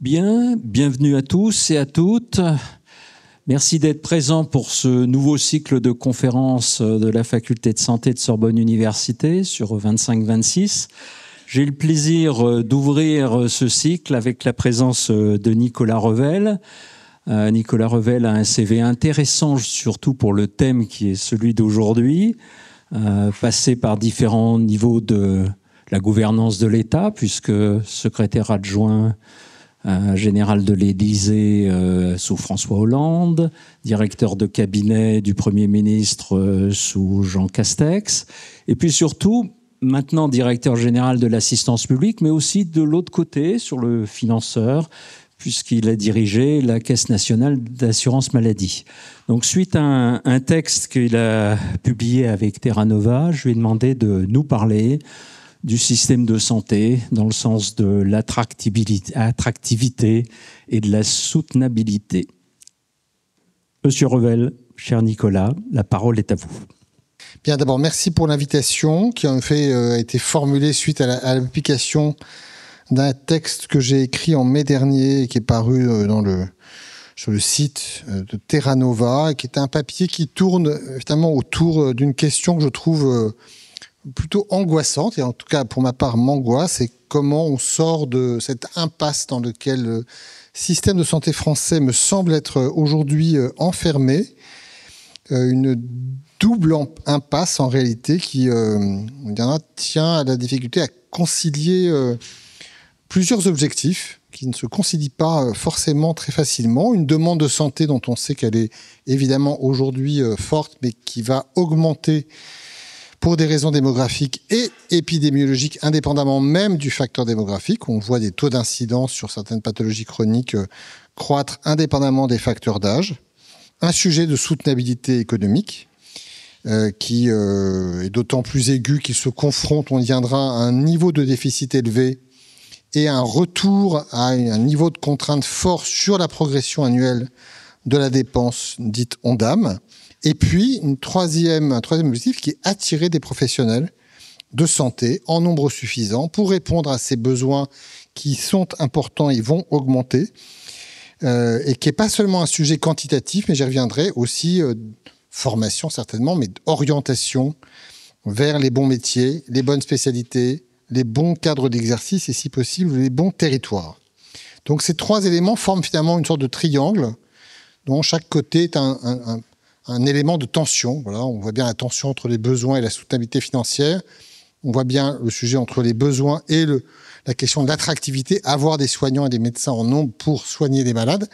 Bien, bienvenue à tous et à toutes. Merci d'être présents pour ce nouveau cycle de conférences de la Faculté de Santé de Sorbonne Université sur 25-26. J'ai le plaisir d'ouvrir ce cycle avec la présence de Nicolas Revel. Nicolas Revel a un CV intéressant, surtout pour le thème qui est celui d'aujourd'hui, passé par différents niveaux de la gouvernance de l'État, puisque secrétaire adjoint général de l'Élysée sous François Hollande, directeur de cabinet du Premier ministre sous Jean Castex, et puis surtout, maintenant directeur général de l'assistance publique, mais aussi de l'autre côté, sur le financeur, puisqu'il a dirigé la Caisse nationale d'assurance maladie. Donc, suite à un texte qu'il a publié avec Terra Nova, je lui ai demandé de nous parler du système de santé dans le sens de l'attractivité et de la soutenabilité. Monsieur Revel, cher Nicolas, la parole est à vous. Bien, d'abord, merci pour l'invitation qui en fait a été formulée suite à la publication d'un texte que j'ai écrit en mai dernier et qui est paru sur le site de Terra Nova, et qui est un papier qui tourne évidemment autour d'une question que je trouve plutôt angoissante, et en tout cas pour ma part m'angoisse, c'est comment on sort de cette impasse dans laquelle le système de santé français me semble être aujourd'hui enfermé. Une double impasse en réalité qui tient à la difficulté à concilier plusieurs objectifs qui ne se concilient pas forcément très facilement. Une demande de santé dont on sait qu'elle est évidemment aujourd'hui forte, mais qui va augmenter pour des raisons démographiques et épidémiologiques, indépendamment même du facteur démographique. On voit des taux d'incidence sur certaines pathologies chroniques croître indépendamment des facteurs d'âge. Un sujet de soutenabilité économique qui est d'autant plus aigu qu'il se confronte, on y viendra, à un niveau de déficit élevé et un retour à un niveau de contrainte fort sur la progression annuelle de la dépense dite ONDAM. Et puis, un troisième objectif qui est attirer des professionnels de santé en nombre suffisant pour répondre à ces besoins qui sont importants et vont augmenter, et qui n'est pas seulement un sujet quantitatif, mais j'y reviendrai aussi, formation certainement, mais orientation vers les bons métiers, les bonnes spécialités, les bons cadres d'exercice et si possible les bons territoires. Donc ces trois éléments forment finalement une sorte de triangle dont chaque côté est un élément de tension. Voilà, on voit bien la tension entre les besoins et la soutenabilité financière. On voit bien le sujet entre les besoins et la question de l'attractivité, avoir des soignants et des médecins en nombre pour soigner les malades.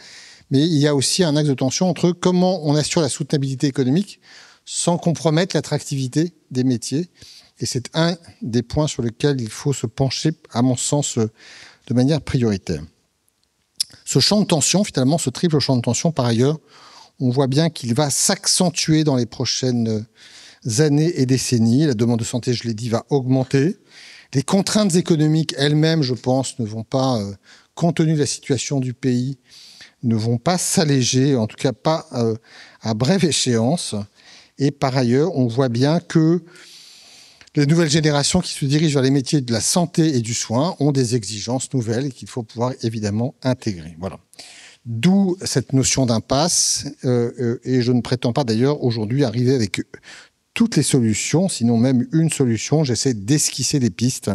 Mais il y a aussi un axe de tension entre comment on assure la soutenabilité économique sans compromettre l'attractivité des métiers. Et c'est un des points sur lesquels il faut se pencher, à mon sens, de manière prioritaire. Ce champ de tension, finalement, ce triple champ de tension, par ailleurs, on voit bien qu'il va s'accentuer dans les prochaines années et décennies. La demande de santé, je l'ai dit, va augmenter. Les contraintes économiques elles-mêmes, je pense, ne vont pas, compte tenu de la situation du pays, ne vont pas s'alléger, en tout cas pas à brève échéance. Et par ailleurs, on voit bien que les nouvelles générations qui se dirigent vers les métiers de la santé et du soin ont des exigences nouvelles qu'il faut pouvoir évidemment intégrer. Voilà. D'où cette notion d'impasse, et je ne prétends pas d'ailleurs aujourd'hui arriver avec toutes les solutions, sinon même une solution. J'essaie d'esquisser des pistes.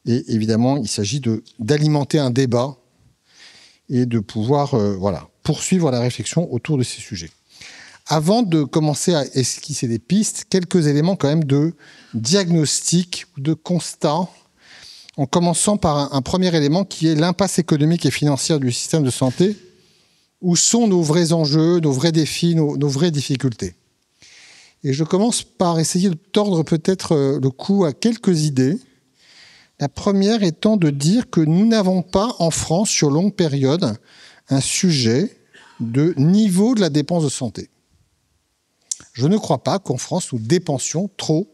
Et évidemment, il s'agit d'alimenter un débat et de pouvoir poursuivre la réflexion autour de ces sujets. Avant de commencer à esquisser des pistes, quelques éléments quand même de diagnostic, de constat, en commençant par un premier élément qui est l'impasse économique et financière du système de santé. Où sont nos vrais enjeux, nos vrais défis, nos vraies difficultés? Et je commence par essayer de tordre peut-être le cou à quelques idées. La première étant de dire que nous n'avons pas en France, sur longue période, un sujet de niveau de la dépense de santé. Je ne crois pas qu'en France, nous dépensions trop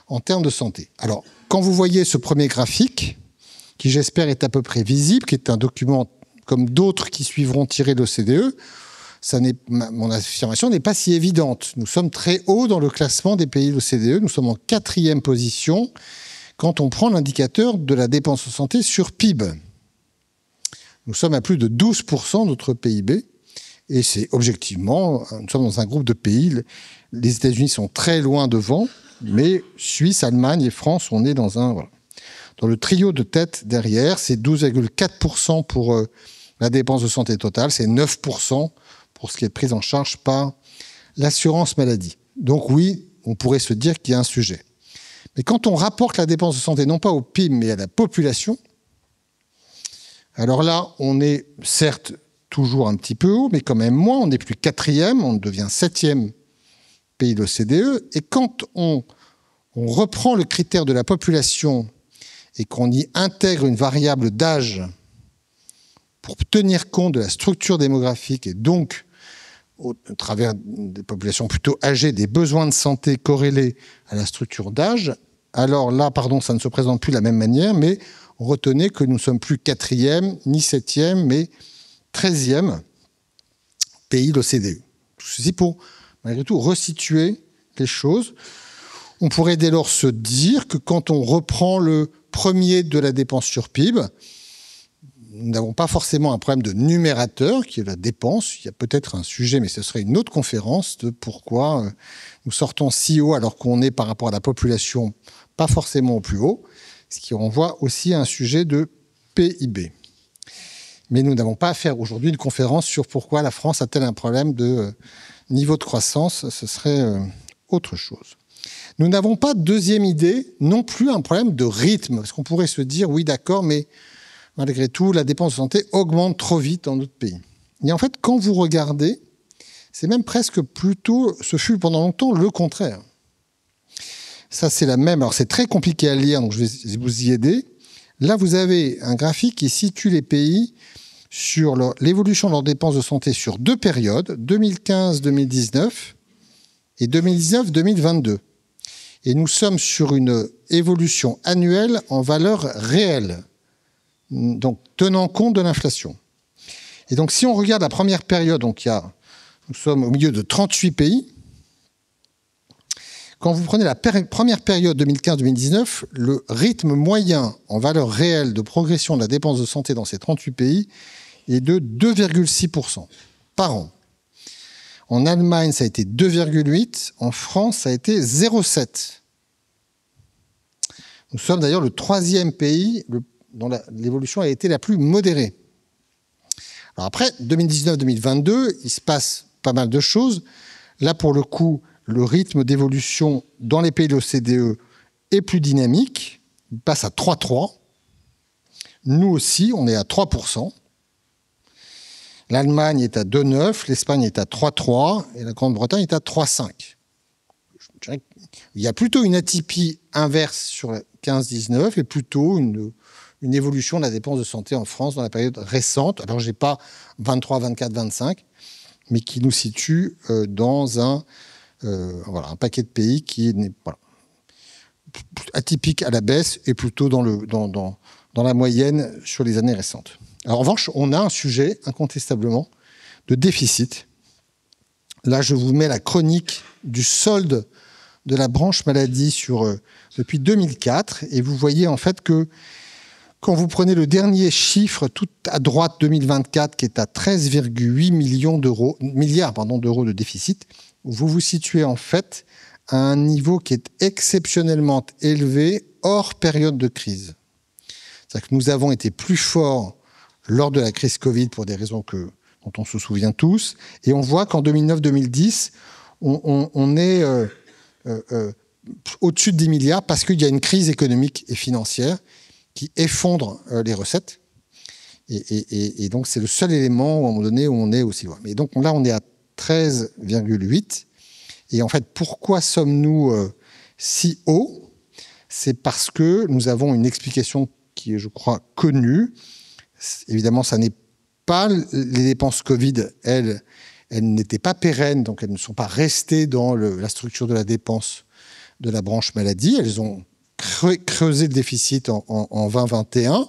en termes de santé. Alors, quand vous voyez ce premier graphique, qui j'espère est à peu près visible, qui est un document comme d'autres qui suivront tiré de l'OCDE, mon affirmation n'est pas si évidente. Nous sommes très hauts dans le classement des pays de l'OCDE. Nous sommes en 4e position quand on prend l'indicateur de la dépense en santé sur PIB. Nous sommes à plus de 12% de notre PIB. Et c'est objectivement, nous sommes dans un groupe de pays. Les États-Unis sont très loin devant, mais Suisse, Allemagne et France, on est dans un... Voilà. Dans le trio de tête derrière, c'est 12,4% pour la dépense de santé totale, c'est 9% pour ce qui est pris en charge par l'assurance maladie. Donc oui, on pourrait se dire qu'il y a un sujet. Mais quand on rapporte la dépense de santé, non pas au PIB, mais à la population, alors là, on est certes toujours un petit peu haut, mais quand même moins. On n'est plus 4e, on devient 7e pays de l'OCDE. Et quand on reprend le critère de la population et qu'on y intègre une variable d'âge pour tenir compte de la structure démographique et donc, au travers des populations plutôt âgées, des besoins de santé corrélés à la structure d'âge, alors là, pardon, ça ne se présente plus de la même manière, mais retenez que nous ne sommes plus 4e ni 7e, mais 13e pays de l'OCDE. Tout ceci pour, malgré tout, resituer les choses. On pourrait dès lors se dire que quand on reprend le premier de la dépense sur PIB, nous n'avons pas forcément un problème de numérateur, qui est la dépense. Il y a peut-être un sujet, mais ce serait une autre conférence, de pourquoi nous sortons si haut alors qu'on est par rapport à la population pas forcément au plus haut, ce qui renvoie aussi à un sujet de PIB. Mais nous n'avons pas à faire aujourd'hui une conférence sur pourquoi la France a-t-elle un problème de niveau de croissance. Ce serait autre chose. Nous n'avons pas, deuxième idée, non plus un problème de rythme. Parce qu'on pourrait se dire, oui, d'accord, mais malgré tout, la dépense de santé augmente trop vite dans notre pays. Et en fait, quand vous regardez, c'est même presque plutôt, ce fut pendant longtemps le contraire. Ça, c'est la même. Alors, c'est très compliqué à lire, donc je vais vous y aider. Là, vous avez un graphique qui situe les pays sur l'évolution de leurs dépenses de santé sur deux périodes, 2015-2019 et 2019-2022. Et nous sommes sur une évolution annuelle en valeur réelle, donc tenant compte de l'inflation. Et donc, si on regarde la première période, donc nous sommes au milieu de 38 pays. Quand vous prenez la première période 2015-2019, le rythme moyen en valeur réelle de progression de la dépense de santé dans ces 38 pays est de 2,6% par an. En Allemagne, ça a été 2,8%. En France, ça a été 0,7%. Nous sommes d'ailleurs le 3e pays dont l'évolution a été la plus modérée. Alors après, 2019-2022, il se passe pas mal de choses. Là, pour le coup, le rythme d'évolution dans les pays de l'OCDE est plus dynamique. Il passe à 3,3%. Nous aussi, on est à 3%. L'Allemagne est à 2,9%, l'Espagne est à 3,3% et la Grande-Bretagne est à 3,5%. Il y a plutôt une atypie inverse sur la 15-19 et plutôt une évolution de la dépense de santé en France dans la période récente. Alors, je n'ai pas 23, 24, 25, mais qui nous situe dans un paquet de pays qui n'est atypique à la baisse et plutôt dans la moyenne sur les années récentes. Alors, en revanche, on a un sujet, incontestablement, de déficit. Là, je vous mets la chronique du solde de la branche maladie depuis 2004. Et vous voyez en fait que quand vous prenez le dernier chiffre tout à droite, 2024, qui est à 13,8 milliards d'euros de déficit, vous vous situez en fait à un niveau qui est exceptionnellement élevé hors période de crise. C'est-à-dire que nous avons été plus forts lors de la crise Covid pour des raisons dont on se souvient tous. Et on voit qu'en 2009-2010, on est au-dessus de 10 milliards parce qu'il y a une crise économique et financière qui effondre les recettes. Et donc, c'est le seul élément, à un moment donné, où on est aussi loin. Mais donc, là, on est à 13,8. Et en fait, pourquoi sommes-nous si hauts ? C'est parce que nous avons une explication qui est, je crois, connue. Évidemment, ça n'est pas les dépenses Covid, elles n'étaient pas pérennes, donc elles ne sont pas restées dans la structure de la dépense de la branche maladie. Elles ont creusé le déficit en 2021,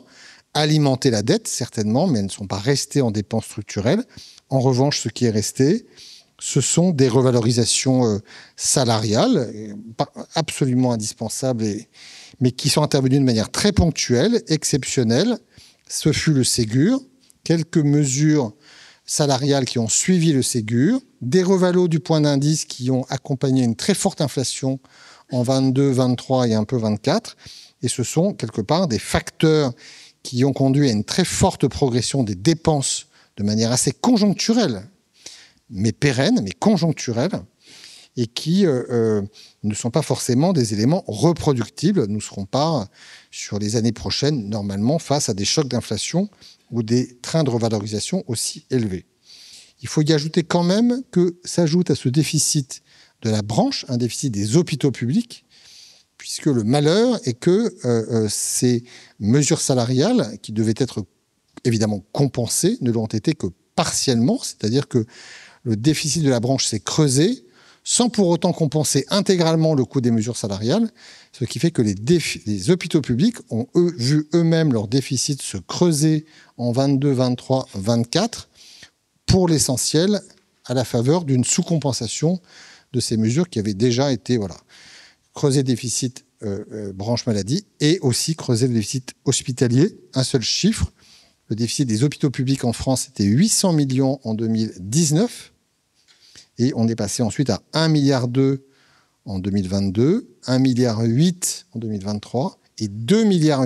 alimenté la dette, certainement, mais elles ne sont pas restées en dépenses structurelles. En revanche, ce qui est resté, ce sont des revalorisations salariales, absolument indispensables, mais qui sont intervenues de manière très ponctuelle, exceptionnelle. Ce fut le Ségur, quelques mesures salariales qui ont suivi le Ségur, des revalos du point d'indice qui ont accompagné une très forte inflation en 22, 23 et un peu 24. Et ce sont quelque part des facteurs qui ont conduit à une très forte progression des dépenses de manière assez conjoncturelle, mais pérenne, mais conjoncturelle, et qui ne sont pas forcément des éléments reproductibles. Nous ne serons pas, sur les années prochaines, normalement, face à des chocs d'inflation ou des trains de revalorisation aussi élevés. Il faut y ajouter quand même que s'ajoute à ce déficit de la branche un déficit des hôpitaux publics, puisque le malheur est que ces mesures salariales, qui devaient être évidemment compensées, ne l'ont été que partiellement, c'est-à-dire que le déficit de la branche s'est creusé sans pour autant compenser intégralement le coût des mesures salariales, ce qui fait que les hôpitaux publics ont vu eux-mêmes leur déficit se creuser en 22, 23, 24, pour l'essentiel à la faveur d'une sous-compensation de ces mesures qui avaient déjà été creuser le déficit branche maladie et aussi creuser le déficit hospitalier. Un seul chiffre, le déficit des hôpitaux publics en France était 800 millions en 2019 et on est passé ensuite à 1,2 milliard en 2022, 1,8 milliard en 2023 et 2,8 milliards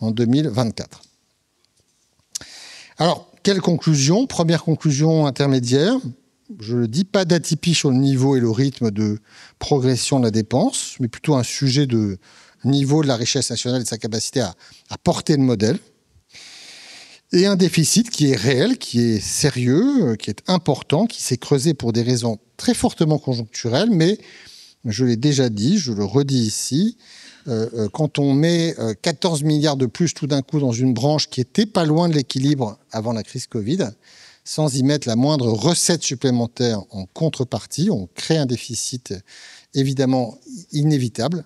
en 2024. Alors, quelle conclusion ? Première conclusion intermédiaire. Je le dis, pas d'atypie sur le niveau et le rythme de progression de la dépense, mais plutôt un sujet de niveau de la richesse nationale et de sa capacité à porter le modèle. Et un déficit qui est réel, qui est sérieux, qui est important, qui s'est creusé pour des raisons très fortement conjoncturelles, mais je l'ai déjà dit, je le redis ici, quand on met 14 milliards de plus tout d'un coup dans une branche qui était pas loin de l'équilibre avant la crise Covid, sans y mettre la moindre recette supplémentaire en contrepartie, on crée un déficit évidemment inévitable.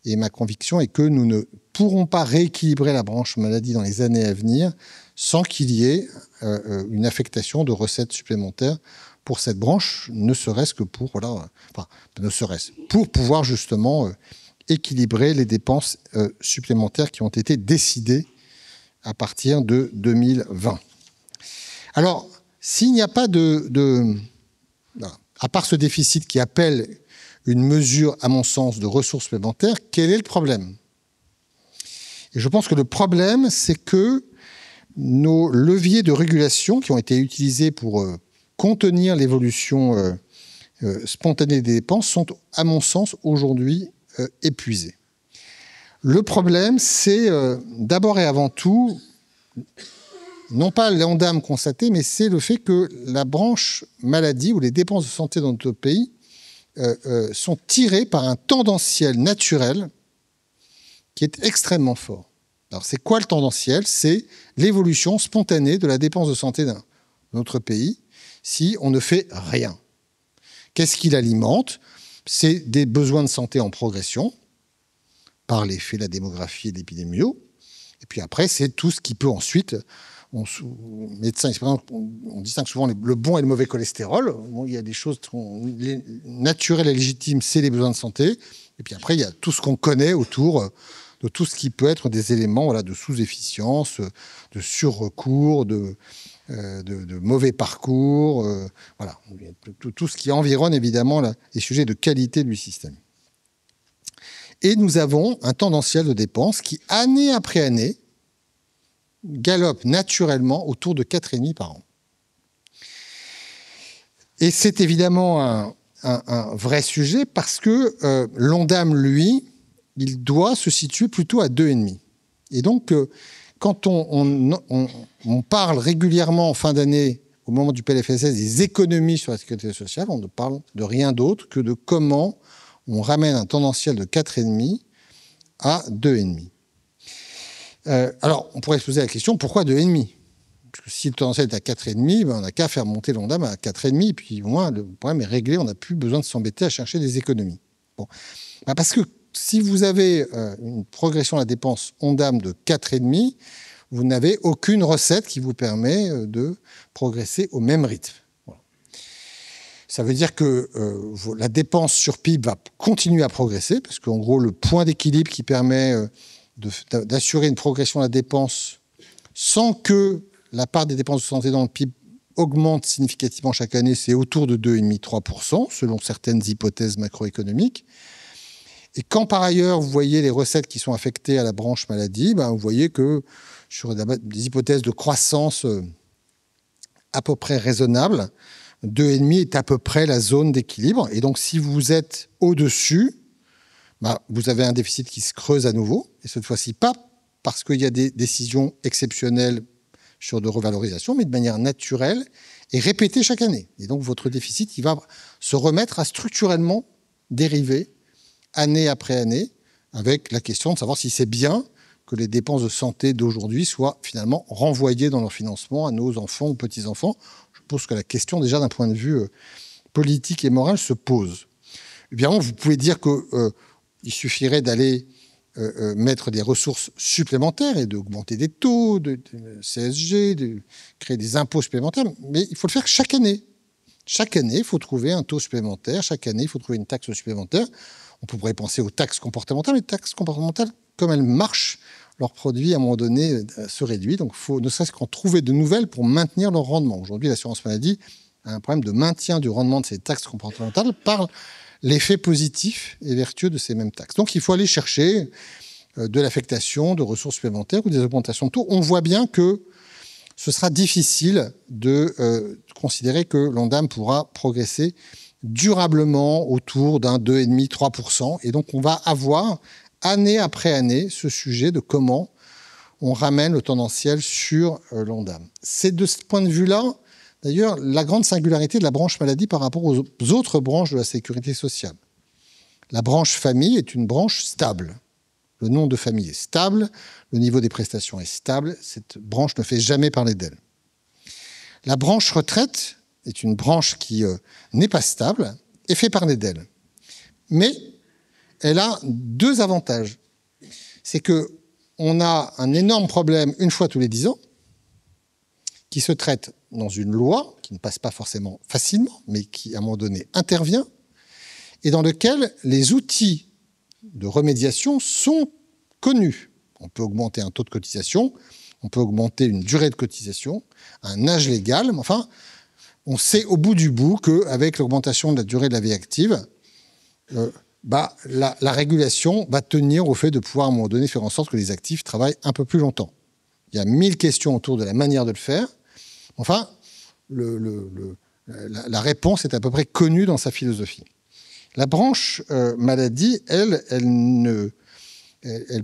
Et ma conviction est que nous ne pourrons pas rééquilibrer la branche maladie dans les années à venir sans qu'il y ait une affectation de recettes supplémentaires pour cette branche, ne serait-ce que pour pouvoir justement équilibrer les dépenses supplémentaires qui ont été décidées à partir de 2020. Alors, s'il n'y a pas à part ce déficit qui appelle une mesure, à mon sens, de ressources supplémentaires, quel est le problème ? Et je pense que le problème, c'est que nos leviers de régulation qui ont été utilisés pour contenir l'évolution spontanée des dépenses sont, à mon sens, aujourd'hui épuisés. Le problème, c'est d'abord et avant tout, non pas l'endame constaté, mais c'est le fait que la branche maladie ou les dépenses de santé dans notre pays sont tirées par un tendanciel naturel qui est extrêmement fort. Alors, c'est quoi le tendanciel ? C'est l'évolution spontanée de la dépense de santé dans notre pays si on ne fait rien. Qu'est-ce qui l'alimente ? C'est des besoins de santé en progression, par l'effet de la démographie et de l'épidémio. Et puis après, c'est tout ce qui peut ensuite... médecins, on distingue souvent le bon et le mauvais cholestérol. Bon, il y a des choses naturelles et légitimes, c'est les besoins de santé. Et puis après, il y a tout ce qu'on connaît autour de tout ce qui peut être des éléments de sous-efficience, de sur-recours, de mauvais parcours. Tout ce qui environne évidemment les sujets de qualité du système. Et nous avons un tendanciel de dépenses qui, année après année, galope naturellement autour de 4,5 par an. Et c'est évidemment un vrai sujet parce que l'Ondam, lui, il doit se situer plutôt à 2,5. Et donc, quand on parle régulièrement en fin d'année, au moment du PLFSS, des économies sur la sécurité sociale, on ne parle de rien d'autre que de comment on ramène un tendanciel de 4,5 à 2,5. Alors, on pourrait se poser la question, pourquoi 2,5 ? Parce que si le tendanciel est à 4,5, on n'a qu'à faire monter l'Ondam à 4,5, puis au moins le problème est réglé, on n'a plus besoin de s'embêter à chercher des économies. Bon. Parce que si vous avez une progression de la dépense Ondam de 4,5, vous n'avez aucune recette qui vous permet de progresser au même rythme. Voilà. Ça veut dire que la dépense sur PIB va continuer à progresser, parce qu'en gros, le point d'équilibre qui permet d'assurer une progression de la dépense sans que la part des dépenses de santé dans le PIB augmente significativement chaque année, c'est autour de 2,5-3%, selon certaines hypothèses macroéconomiques. Et quand par ailleurs vous voyez les recettes qui sont affectées à la branche maladie, vous voyez que sur des hypothèses de croissance à peu près raisonnables, 2,5 est à peu près la zone d'équilibre. Et donc si vous êtes au-dessus, vous avez un déficit qui se creuse à nouveau, et cette fois-ci pas parce qu'il y a des décisions exceptionnelles sur de revalorisation, mais de manière naturelle et répétée chaque année. Et donc votre déficit, il va se remettre à structurellement dériver année après année, avec la question de savoir si c'est bien que les dépenses de santé d'aujourd'hui soient finalement renvoyées dans leur financement à nos enfants ou petits-enfants. Je pense que la question, déjà d'un point de vue politique et moral, se pose. Évidemment, vous pouvez dire qu'il suffirait d'aller mettre des ressources supplémentaires et d'augmenter des taux de CSG, de créer des impôts supplémentaires, mais il faut le faire chaque année. Chaque année, il faut trouver un taux supplémentaire, chaque année, il faut trouver une taxe supplémentaire. On pourrait penser aux taxes comportementales, mais les taxes comportementales, comme elles marchent, leur produit, à un moment donné, se réduit. Donc, il faut ne serait-ce qu'en trouver de nouvelles pour maintenir leur rendement. Aujourd'hui, l'assurance maladie a un problème de maintien du rendement de ces taxes comportementales par l'effet positif et vertueux de ces mêmes taxes. Donc, il faut aller chercher de l'affectation, de ressources supplémentaires ou des augmentations de taux. On voit bien que ce sera difficile de considérer que l'Ondam pourra progresser durablement autour d'un 2,5-3%. Et donc, on va avoir, année après année, ce sujet de comment on ramène le tendanciel sur l'Ondam. C'est de ce point de vue-là, d'ailleurs, la grande singularité de la branche maladie par rapport aux autres branches de la sécurité sociale. La branche famille est une branche stable. Le nom de famille est stable, le niveau des prestations est stable, cette branche ne fait jamais parler d'elle. La branche retraite est une branche qui n'est pas stable et fait parler d'elle. Mais elle a deux avantages. C'est qu'on a un énorme problème une fois tous les 10 ans qui se traite dans une loi, qui ne passe pas forcément facilement, mais qui, à un moment donné, intervient, et dans lequel les outils de remédiation sont connus. On peut augmenter un taux de cotisation, on peut augmenter une durée de cotisation, un âge légal, mais enfin, on sait au bout du bout qu'avec l'augmentation de la durée de la vie active, la régulation va tenir au fait de pouvoir, à un moment donné, faire en sorte que les actifs travaillent un peu plus longtemps. Il y a 1000 questions autour de la manière de le faire. Enfin, la réponse est à peu près connue dans sa philosophie. La branche maladie, elle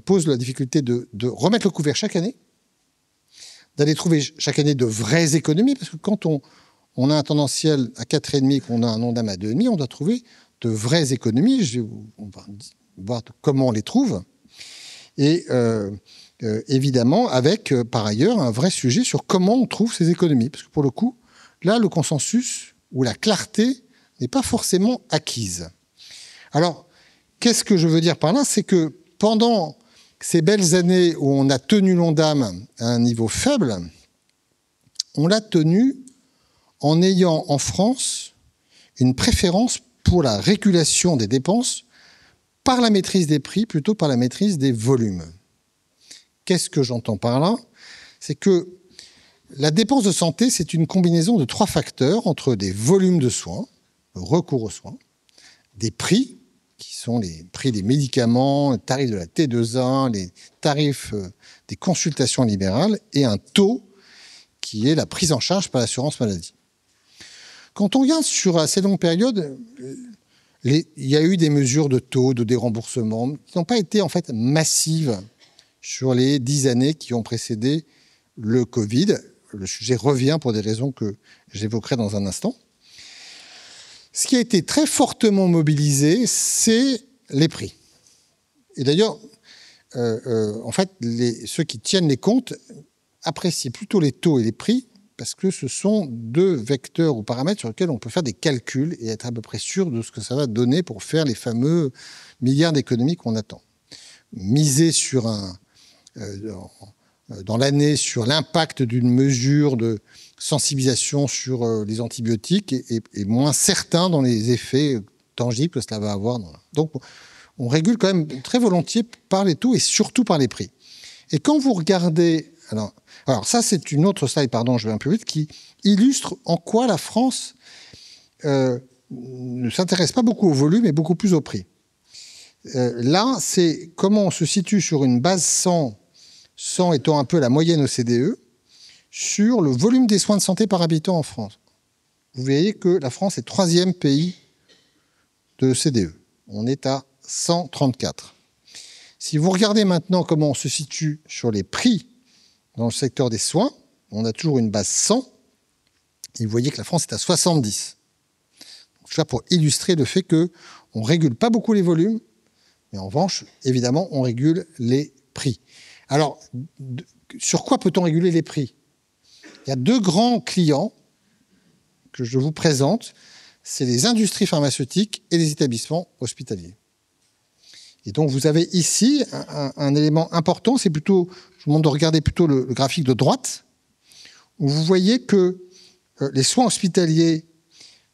pose la difficulté de remettre le couvert chaque année, d'aller trouver chaque année de vraies économies, parce que quand on a un tendanciel à 4,5 et qu'on a un Ondam à 2,5, on doit trouver de vraies économies. On va voir comment on les trouve. Et évidemment, avec par ailleurs un vrai sujet sur comment on trouve ces économies. Parce que pour le coup, là, le consensus ou la clarté n'est pas forcément acquise. Alors, qu'est-ce que je veux dire par là? C'est que pendant ces belles années où on a tenu l'Ondam à un niveau faible, on l'a tenu en ayant en France une préférence pour la régulation des dépenses par la maîtrise des prix plutôt que par la maîtrise des volumes. Qu'est-ce que j'entends par là? C'est que la dépense de santé, c'est une combinaison de 3 facteurs entre des volumes de soins, le recours aux soins, des prix, qui sont les prix des médicaments, les tarifs de la T2A, les tarifs des consultations libérales, et un taux qui est la prise en charge par l'assurance maladie. Quand on regarde sur assez longue période, il y a eu des mesures de taux, de déremboursement, qui n'ont pas été en fait massives sur les 10 années qui ont précédé le Covid. Le sujet revient pour des raisons que j'évoquerai dans un instant. Ce qui a été très fortement mobilisé, c'est les prix. Et d'ailleurs, en fait, ceux qui tiennent les comptes apprécient plutôt les taux et les prix parce que ce sont 2 vecteurs ou paramètres sur lesquels on peut faire des calculs et être à peu près sûr de ce que ça va donner pour faire les fameux milliards d'économies qu'on attend. Miser sur dans l'année sur l'impact d'une mesure de sensibilisation sur les antibiotiques est moins certain dans les effets tangibles que cela va avoir. Donc, on régule quand même très volontiers par les taux et surtout par les prix. Et quand vous regardez Alors ça, c'est une autre slide, pardon, je vais un peu vite, qui illustre en quoi la France ne s'intéresse pas beaucoup au volume et beaucoup plus au prix. Là, c'est comment on se situe sur une base 100 étant un peu la moyenne OCDE, sur le volume des soins de santé par habitant en France. Vous voyez que la France est 3e pays de l'OCDE. On est à 134. Si vous regardez maintenant comment on se situe sur les prix dans le secteur des soins, on a toujours une base 100, et vous voyez que la France est à 70. Donc, ça pour illustrer le fait qu'on ne régule pas beaucoup les volumes, mais en revanche, évidemment, on régule les prix. Alors, sur quoi peut-on réguler les prix ? Il y a 2 grands clients que je vous présente, c'est les industries pharmaceutiques et les établissements hospitaliers. Et donc, vous avez ici un élément important, c'est plutôt, je vous demande de regarder plutôt le graphique de droite, où vous voyez que les soins hospitaliers,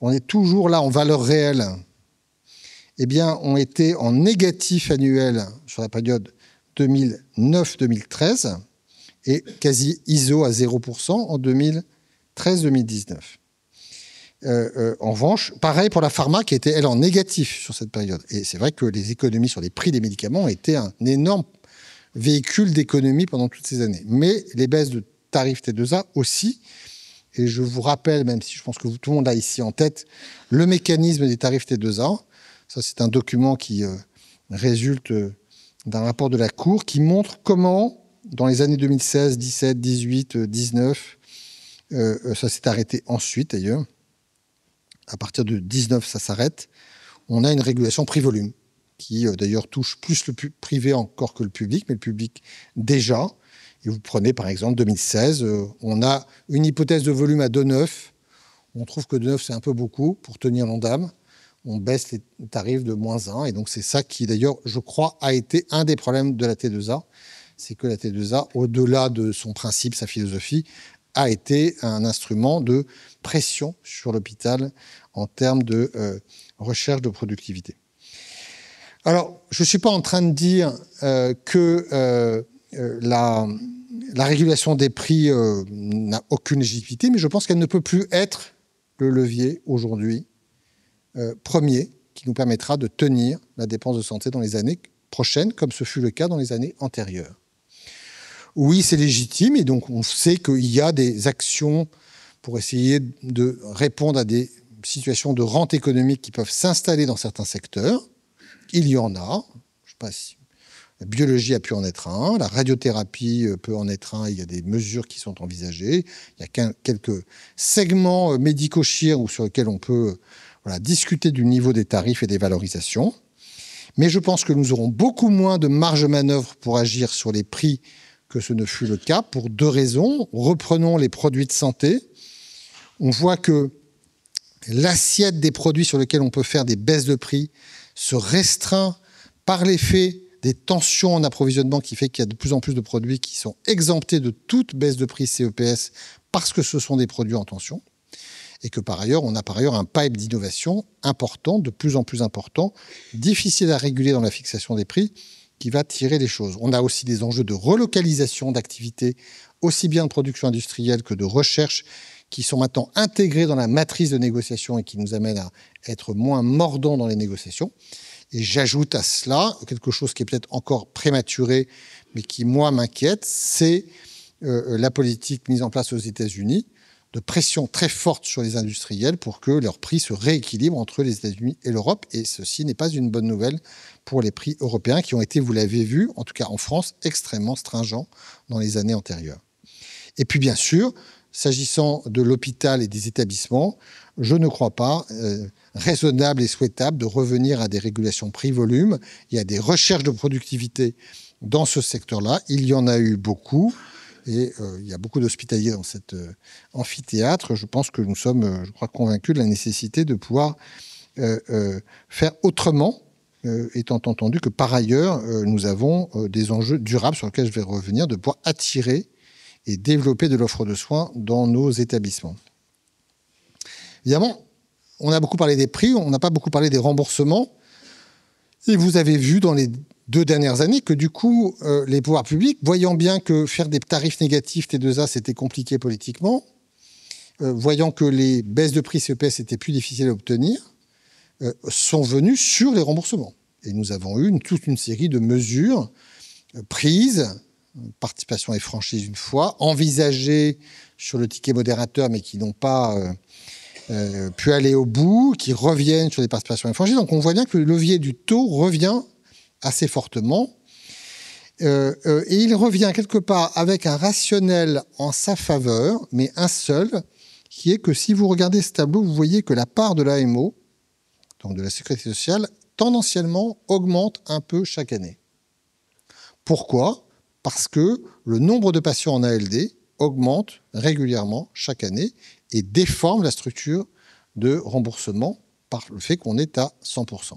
on est toujours là en valeur réelle, eh bien, ont été en négatif annuel sur la période 2009-2013 et quasi ISO à 0% en 2013-2019. En revanche, pareil pour la pharma qui était, elle, en négatif sur cette période. Et c'est vrai que les économies sur les prix des médicaments ont été un énorme véhicule d'économie pendant toutes ces années. Mais les baisses de tarifs T2A aussi. Et je vous rappelle, même si je pense que tout le monde a ici en tête, le mécanisme des tarifs T2A. Ça, c'est un document qui résulte d'un rapport de la Cour qui montre comment, dans les années 2016, 17, 18, 19, ça s'est arrêté ensuite d'ailleurs. À partir de 19, ça s'arrête. On a une régulation prix-volume qui d'ailleurs touche plus le privé encore que le public, mais le public déjà. Et vous prenez par exemple 2016, on a une hypothèse de volume à 2,9. On trouve que 2,9 c'est un peu beaucoup pour tenir l'Ondam. On baisse les tarifs de -1. Et donc c'est ça qui d'ailleurs, je crois, a été un des problèmes de la T2A. C'est que la T2A, au-delà de son principe, sa philosophie, a été un instrument de pression sur l'hôpital en termes de recherche de productivité. Alors, je ne suis pas en train de dire que la régulation des prix n'a aucune légitimité, mais je pense qu'elle ne peut plus être le levier aujourd'hui premier qui nous permettra de tenir la dépense de santé dans les années prochaines, comme ce fut le cas dans les années antérieures. Oui, c'est légitime, et donc on sait qu'il y a des actions pour essayer de répondre à des situations de rente économique qui peuvent s'installer dans certains secteurs. Il y en a, je ne sais pas si la biologie a pu en être un, la radiothérapie peut en être un, il y a des mesures qui sont envisagées, il y a quelques segments médico-chir sur lesquels on peut discuter du niveau des tarifs et des valorisations. Mais je pense que nous aurons beaucoup moins de marge de manœuvre pour agir sur les prix que ce ne fut le cas, pour 2 raisons. Reprenons les produits de santé. On voit que l'assiette des produits sur lesquels on peut faire des baisses de prix se restreint par l'effet des tensions en approvisionnement qui fait qu'il y a de plus en plus de produits qui sont exemptés de toute baisse de prix CEPS parce que ce sont des produits en tension. Et que par ailleurs, on a par ailleurs un pipe d'innovation important, de plus en plus important, difficile à réguler dans la fixation des prix, qui va tirer les choses. On a aussi des enjeux de relocalisation d'activités, aussi bien de production industrielle que de recherche, qui sont maintenant intégrés dans la matrice de négociation et qui nous amènent à être moins mordants dans les négociations. Et j'ajoute à cela quelque chose qui est peut-être encore prématuré, mais qui, moi, m'inquiète, c'est la politique mise en place aux États-Unis de pression très forte sur les industriels pour que leurs prix se rééquilibrent entre les États-Unis et l'Europe. Et ceci n'est pas une bonne nouvelle pour les prix européens qui ont été, vous l'avez vu, en tout cas en France, extrêmement stringents dans les années antérieures. Et puis, bien sûr, s'agissant de l'hôpital et des établissements, je ne crois pas raisonnable et souhaitable de revenir à des régulations prix-volume. Il y a des recherches de productivité dans ce secteur-là. Il y en a eu beaucoup. Et il y a beaucoup d'hospitaliers dans cet amphithéâtre. Je pense que nous sommes, je crois, convaincus de la nécessité de pouvoir faire autrement, étant entendu que, par ailleurs, nous avons des enjeux durables sur lesquels je vais revenir, de pouvoir attirer et développer de l'offre de soins dans nos établissements. Évidemment, on a beaucoup parlé des prix, on n'a pas beaucoup parlé des remboursements. Et vous avez vu dans les 2 dernières années que du coup, les pouvoirs publics, voyant bien que faire des tarifs négatifs T2A, c'était compliqué politiquement, voyant que les baisses de prix CEPS étaient plus difficiles à obtenir, sont venus sur les remboursements. Et nous avons eu toute une série de mesures prises, participation et franchise une fois, envisagées sur le ticket modérateur, mais qui n'ont pas pu aller au bout, qui reviennent sur les participations et franchises. Donc on voit bien que le levier du taux revient assez fortement. Et il revient quelque part avec un rationnel en sa faveur, mais un seul, qui est que si vous regardez ce tableau, vous voyez que la part de l'AMO, donc de la sécurité sociale, tendanciellement augmente un peu chaque année. Pourquoi ? Parce que le nombre de patients en ALD augmente régulièrement chaque année et déforme la structure de remboursement par le fait qu'on est à 100%.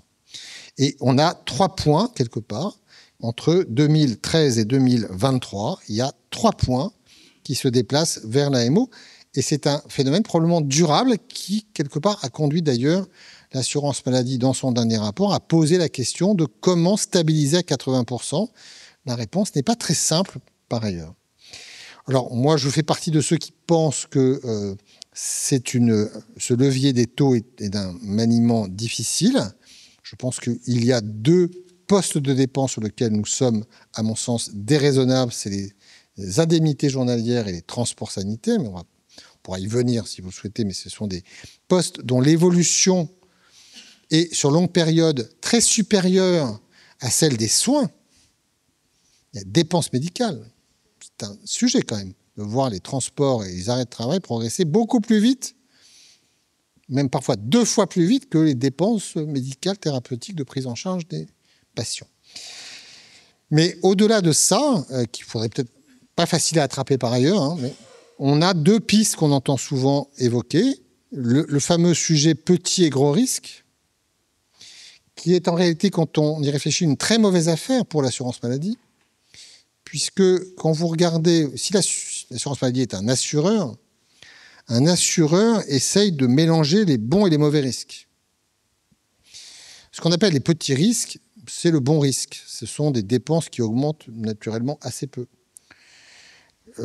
Et on a 3 points, quelque part, entre 2013 et 2023, il y a 3 points qui se déplacent vers l'AMO. Et c'est un phénomène probablement durable qui, quelque part, a conduit d'ailleurs l'assurance maladie, dans son dernier rapport, à poser la question de comment stabiliser à 80%. La réponse n'est pas très simple, par ailleurs. Alors, moi, je fais partie de ceux qui pensent que ce levier des taux est d'un maniement difficile. Je pense qu'il y a 2 postes de dépenses sur lesquels nous sommes, à mon sens, déraisonnables. C'est les indemnités journalières et les transports sanitaires. Mais on pourra y venir si vous le souhaitez, mais ce sont des postes dont l'évolution est, sur longue période, très supérieure à celle des soins. Il y a dépenses médicales. C'est un sujet quand même, de voir les transports et les arrêts de travail progresser beaucoup plus vite, même parfois 2 fois plus vite que les dépenses médicales, thérapeutiques de prise en charge des patients. Mais au-delà de ça, qu'il faudrait peut-être pas facile à attraper par ailleurs, hein, mais on a 2 pistes qu'on entend souvent évoquer. Le fameux sujet petit et gros risque, qui est en réalité, quand on y réfléchit, une très mauvaise affaire pour l'assurance maladie, puisque quand vous regardez, si l'assurance maladie est un assureur essaye de mélanger les bons et les mauvais risques. Ce qu'on appelle les petits risques, c'est le bon risque. Ce sont des dépenses qui augmentent naturellement assez peu.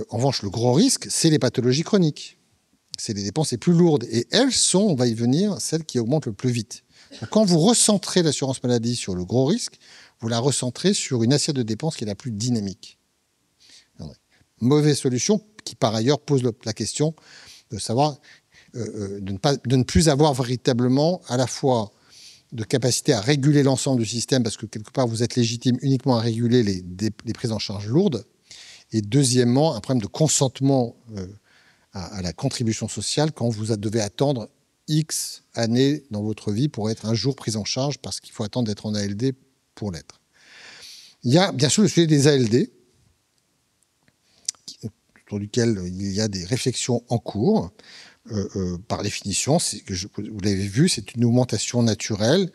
En revanche, le gros risque, c'est les pathologies chroniques. C'est les dépenses les plus lourdes. Et elles sont, on va y venir, celles qui augmentent le plus vite. Donc, quand vous recentrez l'assurance maladie sur le gros risque, vous la recentrez sur une assiette de dépenses qui est la plus dynamique. Mauvaise solution qui, par ailleurs, pose la question de savoir, de ne plus avoir véritablement à la fois de capacité à réguler l'ensemble du système, parce que quelque part, vous êtes légitime uniquement à réguler les prises en charge lourdes. Et deuxièmement, un problème de consentement à la contribution sociale quand vous devez attendre X années dans votre vie pour être un jour pris en charge parce qu'il faut attendre d'être en ALD pour l'être. Il y a bien sûr le sujet des ALD, autour duquel il y a des réflexions en cours. Par définition, vous l'avez vu, c'est une augmentation naturelle.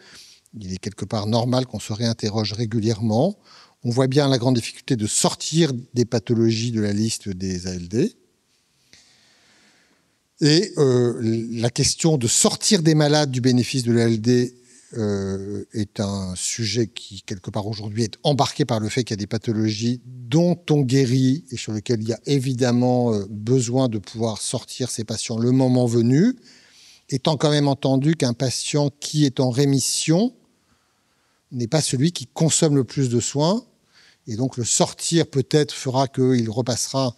Il est quelque part normal qu'on se réinterroge régulièrement. On voit bien la grande difficulté de sortir des pathologies de la liste des ALD. Et la question de sortir des malades du bénéfice de l'ALD est un sujet qui, quelque part aujourd'hui, est embarqué par le fait qu'il y a des pathologies dont on guérit et sur lesquelles il y a évidemment besoin de pouvoir sortir ces patients le moment venu, étant quand même entendu qu'un patient qui est en rémission n'est pas celui qui consomme le plus de soins. Et donc, le sortir peut-être fera qu'il repassera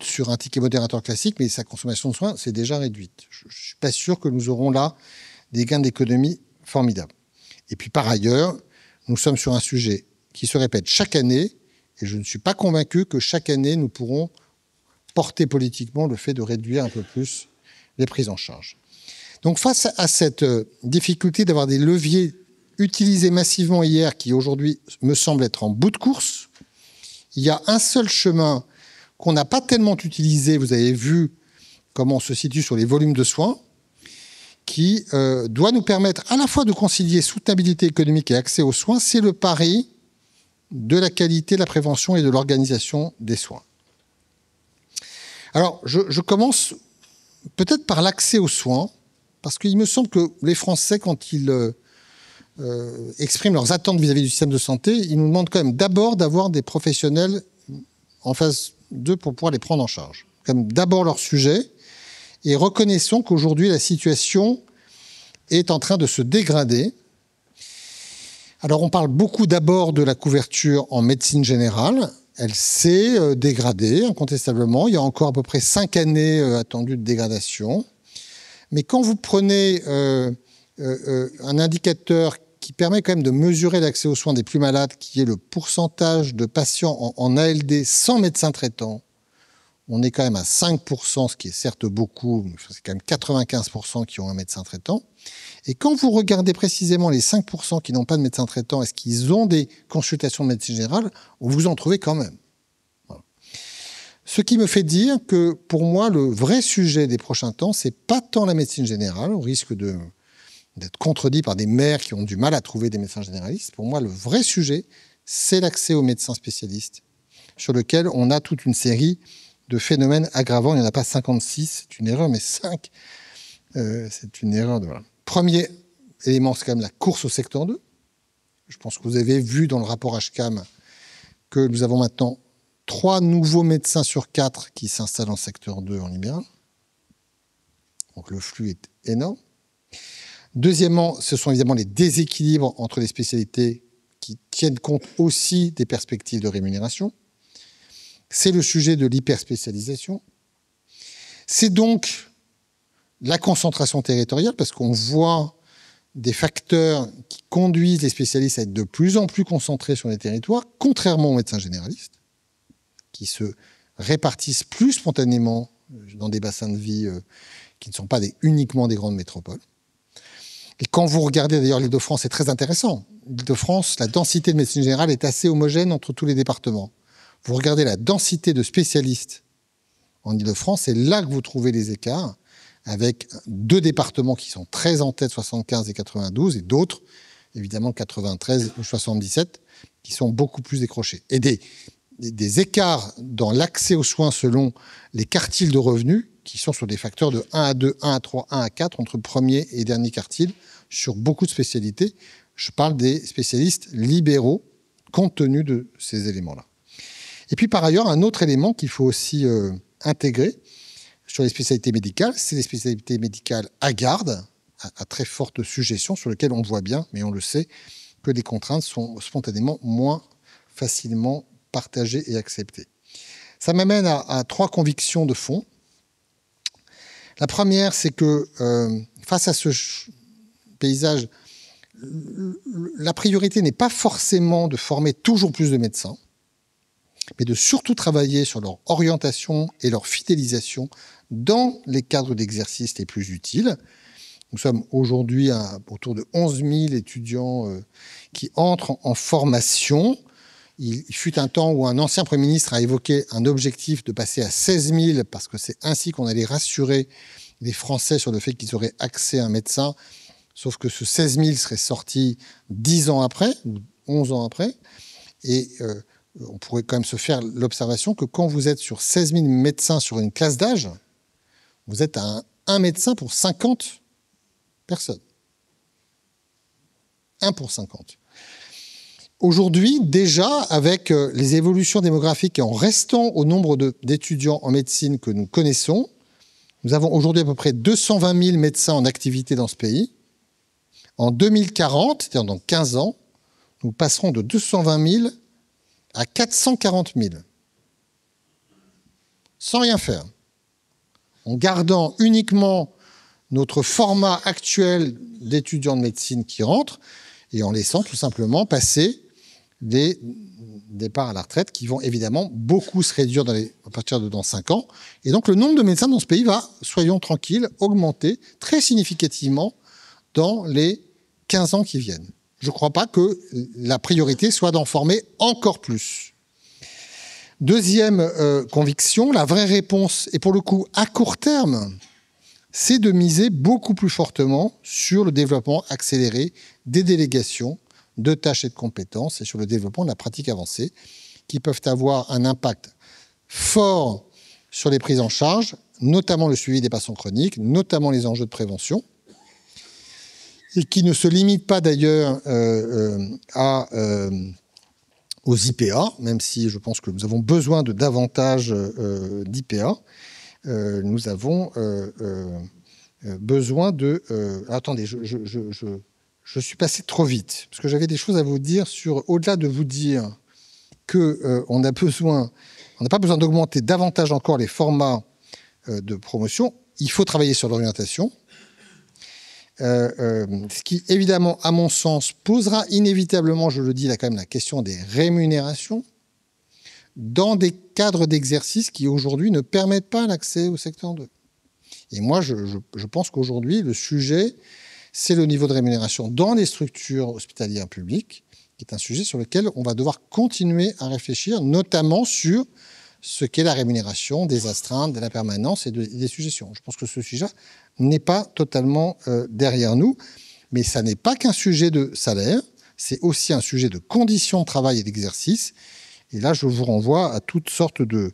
sur un ticket modérateur classique, mais sa consommation de soins s'est déjà réduite. Je ne suis pas sûr que nous aurons là des gains d'économie formidables. Et puis, par ailleurs, nous sommes sur un sujet qui se répète chaque année, et je ne suis pas convaincu que chaque année, nous pourrons porter politiquement le fait de réduire un peu plus les prises en charge. Donc, face à cette difficulté d'avoir des leviers utilisés massivement hier, qui aujourd'hui me semble être en bout de course, il y a un seul chemin qu'on n'a pas tellement utilisé, vous avez vu comment on se situe sur les volumes de soins, qui doit nous permettre à la fois de concilier soutenabilité économique et accès aux soins, c'est le pari de la qualité, de la prévention et de l'organisation des soins. Alors, je commence peut-être par l'accès aux soins, parce qu'il me semble que les Français, quand ils expriment leurs attentes vis-à-vis du système de santé, ils nous demandent quand même d'abord d'avoir des professionnels en phase 2 pour pouvoir les prendre en charge. Comme d'abord leur sujet, et reconnaissons qu'aujourd'hui la situation est en train de se dégrader. Alors on parle beaucoup d'abord de la couverture en médecine générale. Elle s'est dégradée incontestablement. Il y a encore à peu près 5 années attendues de dégradation. Mais quand vous prenez un indicateur qui permet quand même de mesurer l'accès aux soins des plus malades, qui est le pourcentage de patients en ALD sans médecin traitant, on est quand même à 5%, ce qui est certes beaucoup, mais c'est quand même 95% qui ont un médecin traitant. Et quand vous regardez précisément les 5% qui n'ont pas de médecin traitant, est-ce qu'ils ont des consultations de médecine générale, vous en trouvez quand même. Voilà. Ce qui me fait dire que, pour moi, le vrai sujet des prochains temps, c'est pas tant la médecine générale, au risque d'être contredit par des maires qui ont du mal à trouver des médecins généralistes. Pour moi, le vrai sujet, c'est l'accès aux médecins spécialistes, sur lequel on a toute une série de phénomènes aggravants. Il n'y en a pas 56, c'est une erreur, mais 5, c'est une erreur. Voilà. Premier élément, c'est quand même la course au secteur 2. Je pense que vous avez vu dans le rapport HCAM que nous avons maintenant 3 nouveaux médecins sur 4 qui s'installent en secteur 2 en libéral. Donc le flux est énorme. Deuxièmement, ce sont évidemment les déséquilibres entre les spécialités qui tiennent compte aussi des perspectives de rémunération. C'est le sujet de l'hyperspécialisation. C'est donc la concentration territoriale, parce qu'on voit des facteurs qui conduisent les spécialistes à être de plus en plus concentrés sur les territoires, contrairement aux médecins généralistes, qui se répartissent plus spontanément dans des bassins de vie qui ne sont pas uniquement des grandes métropoles. Et quand vous regardez d'ailleurs l'Île-de-France, c'est très intéressant. L'Île-de-France, la densité de médecine générale est assez homogène entre tous les départements. Vous regardez la densité de spécialistes en Île-de-France, c'est là que vous trouvez les écarts, avec 2 départements qui sont très en tête, 75 et 92, et d'autres, évidemment 93 ou 77, qui sont beaucoup plus décrochés. Et des écarts dans l'accès aux soins selon les quartiles de revenus, qui sont sur des facteurs de 1 à 2, 1 à 3, 1 à 4, entre premier et dernier quartile, sur beaucoup de spécialités. Je parle des spécialistes libéraux, compte tenu de ces éléments-là. Et puis par ailleurs, un autre élément qu'il faut aussi intégrer sur les spécialités médicales, c'est les spécialités médicales à garde, à très forte suggestion, sur lesquelles on voit bien, mais on le sait, que les contraintes sont spontanément moins facilement partagées et acceptées. Ça m'amène à 3 convictions de fond. La première, c'est que face à ce paysage, la priorité n'est pas forcément de former toujours plus de médecins, mais de surtout travailler sur leur orientation et leur fidélisation dans les cadres d'exercice les plus utiles. Nous sommes aujourd'hui autour de 11 000 étudiants qui entrent en formation. Il fut un temps où un ancien Premier ministre a évoqué un objectif de passer à 16 000, parce que c'est ainsi qu'on allait rassurer les Français sur le fait qu'ils auraient accès à un médecin, sauf que ce 16 000 serait sorti 10 ans après, ou 11 ans après, et on pourrait quand même se faire l'observation que quand vous êtes sur 16 000 médecins sur une classe d'âge, vous êtes à un médecin pour 50 personnes. 1 pour 50. Aujourd'hui, déjà, avec les évolutions démographiques et en restant au nombre d'étudiants en médecine que nous connaissons, nous avons aujourd'hui à peu près 220 000 médecins en activité dans ce pays. En 2040, c'est-à-dire dans 15 ans, nous passerons de 220 000 à 440 000. Sans rien faire. En gardant uniquement notre format actuel d'étudiants de médecine qui rentrent et en laissant tout simplement passer des départs à la retraite qui vont évidemment beaucoup se réduire à partir de dans 5 ans. Et donc le nombre de médecins dans ce pays va, soyons tranquilles, augmenter très significativement dans les 15 ans qui viennent. Je ne crois pas que la priorité soit d'en former encore plus. Deuxième conviction, la vraie réponse, et pour le coup à court terme, c'est de miser beaucoup plus fortement sur le développement accéléré des délégations de tâches et de compétences et sur le développement de la pratique avancée qui peuvent avoir un impact fort sur les prises en charge, notamment le suivi des patients chroniques, notamment les enjeux de prévention. et qui ne se limite pas d'ailleurs aux IPA, même si je pense que nous avons besoin de davantage d'IPA. Nous avons besoin de... attendez, je suis passé trop vite, parce que j'avais des choses à vous dire sur, au-delà de vous dire qu'on n'a pas besoin d'augmenter davantage encore les formats de promotion, il faut travailler sur l'orientation. Ce qui, évidemment, à mon sens, posera inévitablement, je le dis là quand même, la question des rémunérations dans des cadres d'exercice qui, aujourd'hui, ne permettent pas l'accès au secteur 2. Et moi, je pense qu'aujourd'hui, le sujet, c'est le niveau de rémunération dans les structures hospitalières publiques, qui est un sujet sur lequel on va devoir continuer à réfléchir, notamment sur ce qu'est la rémunération des astreintes, de la permanence et des suggestions. Je pense que ce sujet n'est pas totalement derrière nous, mais ça n'est pas qu'un sujet de salaire, c'est aussi un sujet de conditions de travail et d'exercice. Et là, je vous renvoie à toutes sortes de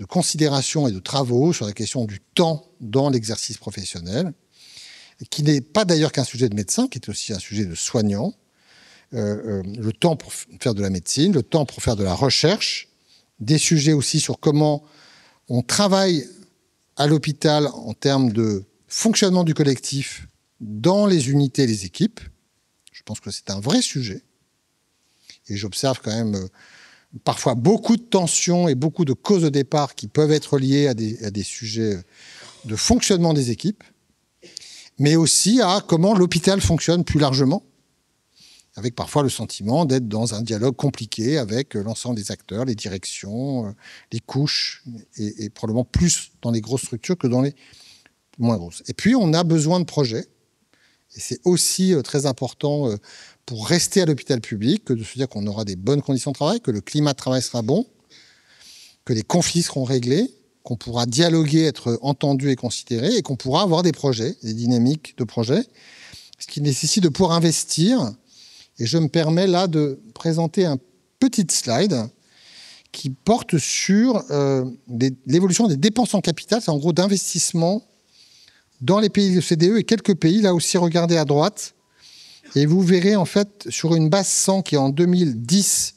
considérations et de travaux sur la question du temps dans l'exercice professionnel, qui n'est pas d'ailleurs qu'un sujet de médecin, qui est aussi un sujet de soignant. Le temps pour faire de la médecine, le temps pour faire de la recherche, des sujets aussi sur comment on travaille à l'hôpital en termes de fonctionnement du collectif dans les unités et les équipes. Je pense que c'est un vrai sujet. Et j'observe quand même parfois beaucoup de tensions et beaucoup de causes de départ qui peuvent être liées à des sujets de fonctionnement des équipes, mais aussi à comment l'hôpital fonctionne plus largement, avec parfois le sentiment d'être dans un dialogue compliqué avec l'ensemble des acteurs, les directions, les couches, et probablement plus dans les grosses structures que dans les moins grosses. Et puis, on a besoin de projets, et c'est aussi très important pour rester à l'hôpital public, que de se dire qu'on aura des bonnes conditions de travail, que le climat de travail sera bon, que les conflits seront réglés, qu'on pourra dialoguer, être entendu et considéré, et qu'on pourra avoir des projets, des dynamiques de projets, ce qui nécessite de pouvoir investir. Et je me permets là de présenter un petit slide qui porte sur l'évolution des dépenses en capital, c'est en gros d'investissement dans les pays de l'OCDE et quelques pays. Là aussi, regardez à droite, et vous verrez en fait sur une base 100 qui est en 2010,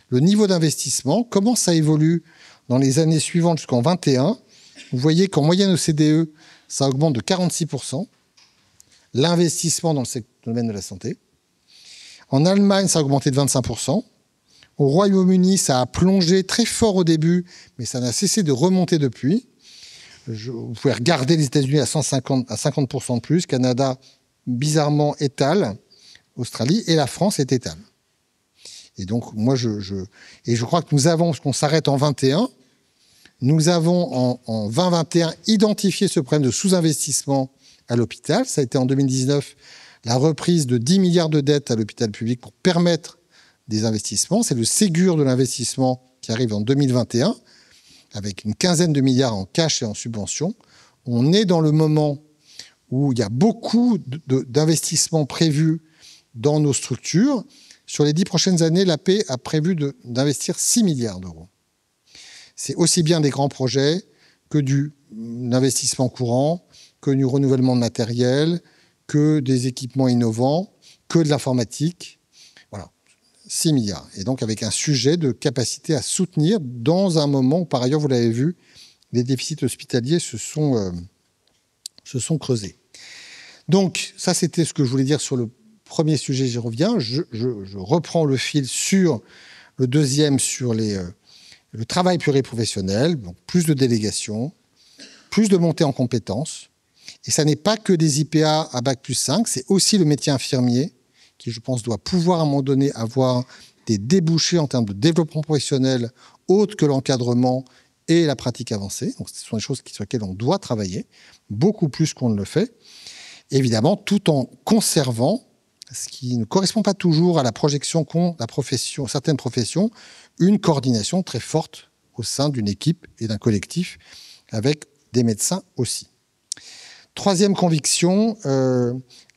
le niveau d'investissement, comment ça évolue dans les années suivantes jusqu'en 21. Vous voyez qu'en moyenne OCDE, ça augmente de 46%, l'investissement dans le domaine de la santé. En Allemagne, ça a augmenté de 25%. Au Royaume-Uni, ça a plongé très fort au début, mais ça n'a cessé de remonter depuis. Vous pouvez regarder les États-Unis à 50% de plus. Canada, bizarrement, étale. Australie et la France est étale. Et donc, moi, je crois que nous avons, parce qu'on s'arrête en 21, nous avons en 2021 identifié ce problème de sous-investissement à l'hôpital. Ça a été en 2019 la reprise de 10 milliards de dettes à l'hôpital public pour permettre des investissements. C'est le Ségur de l'investissement qui arrive en 2021, avec une quinzaine de milliards en cash et en subventions. On est dans le moment où il y a beaucoup d'investissements prévus dans nos structures. Sur les 10 prochaines années, l'AP a prévu d'investir 6 milliards d'euros. C'est aussi bien des grands projets que du investissement courant, que du renouvellement de matériel, que des équipements innovants, que de l'informatique. Voilà, 6 milliards. Et donc avec un sujet de capacité à soutenir dans un moment où, par ailleurs, vous l'avez vu, les déficits hospitaliers se sont creusés. Donc, ça, c'était ce que je voulais dire sur le premier sujet, j'y reviens. Je reprends le fil sur le deuxième, sur le travail pluriprofessionnel, donc plus de délégation, plus de montée en compétences. Et ça n'est pas que des IPA à Bac+5, c'est aussi le métier infirmier qui, je pense, doit pouvoir à un moment donné avoir des débouchés en termes de développement professionnel autres que l'encadrement et la pratique avancée. Donc, ce sont des choses sur lesquelles on doit travailler, beaucoup plus qu'on ne le fait. Évidemment, tout en conservant, ce qui ne correspond pas toujours à la projection qu'ont certaines professions, une coordination très forte au sein d'une équipe et d'un collectif, avec des médecins aussi. Troisième conviction,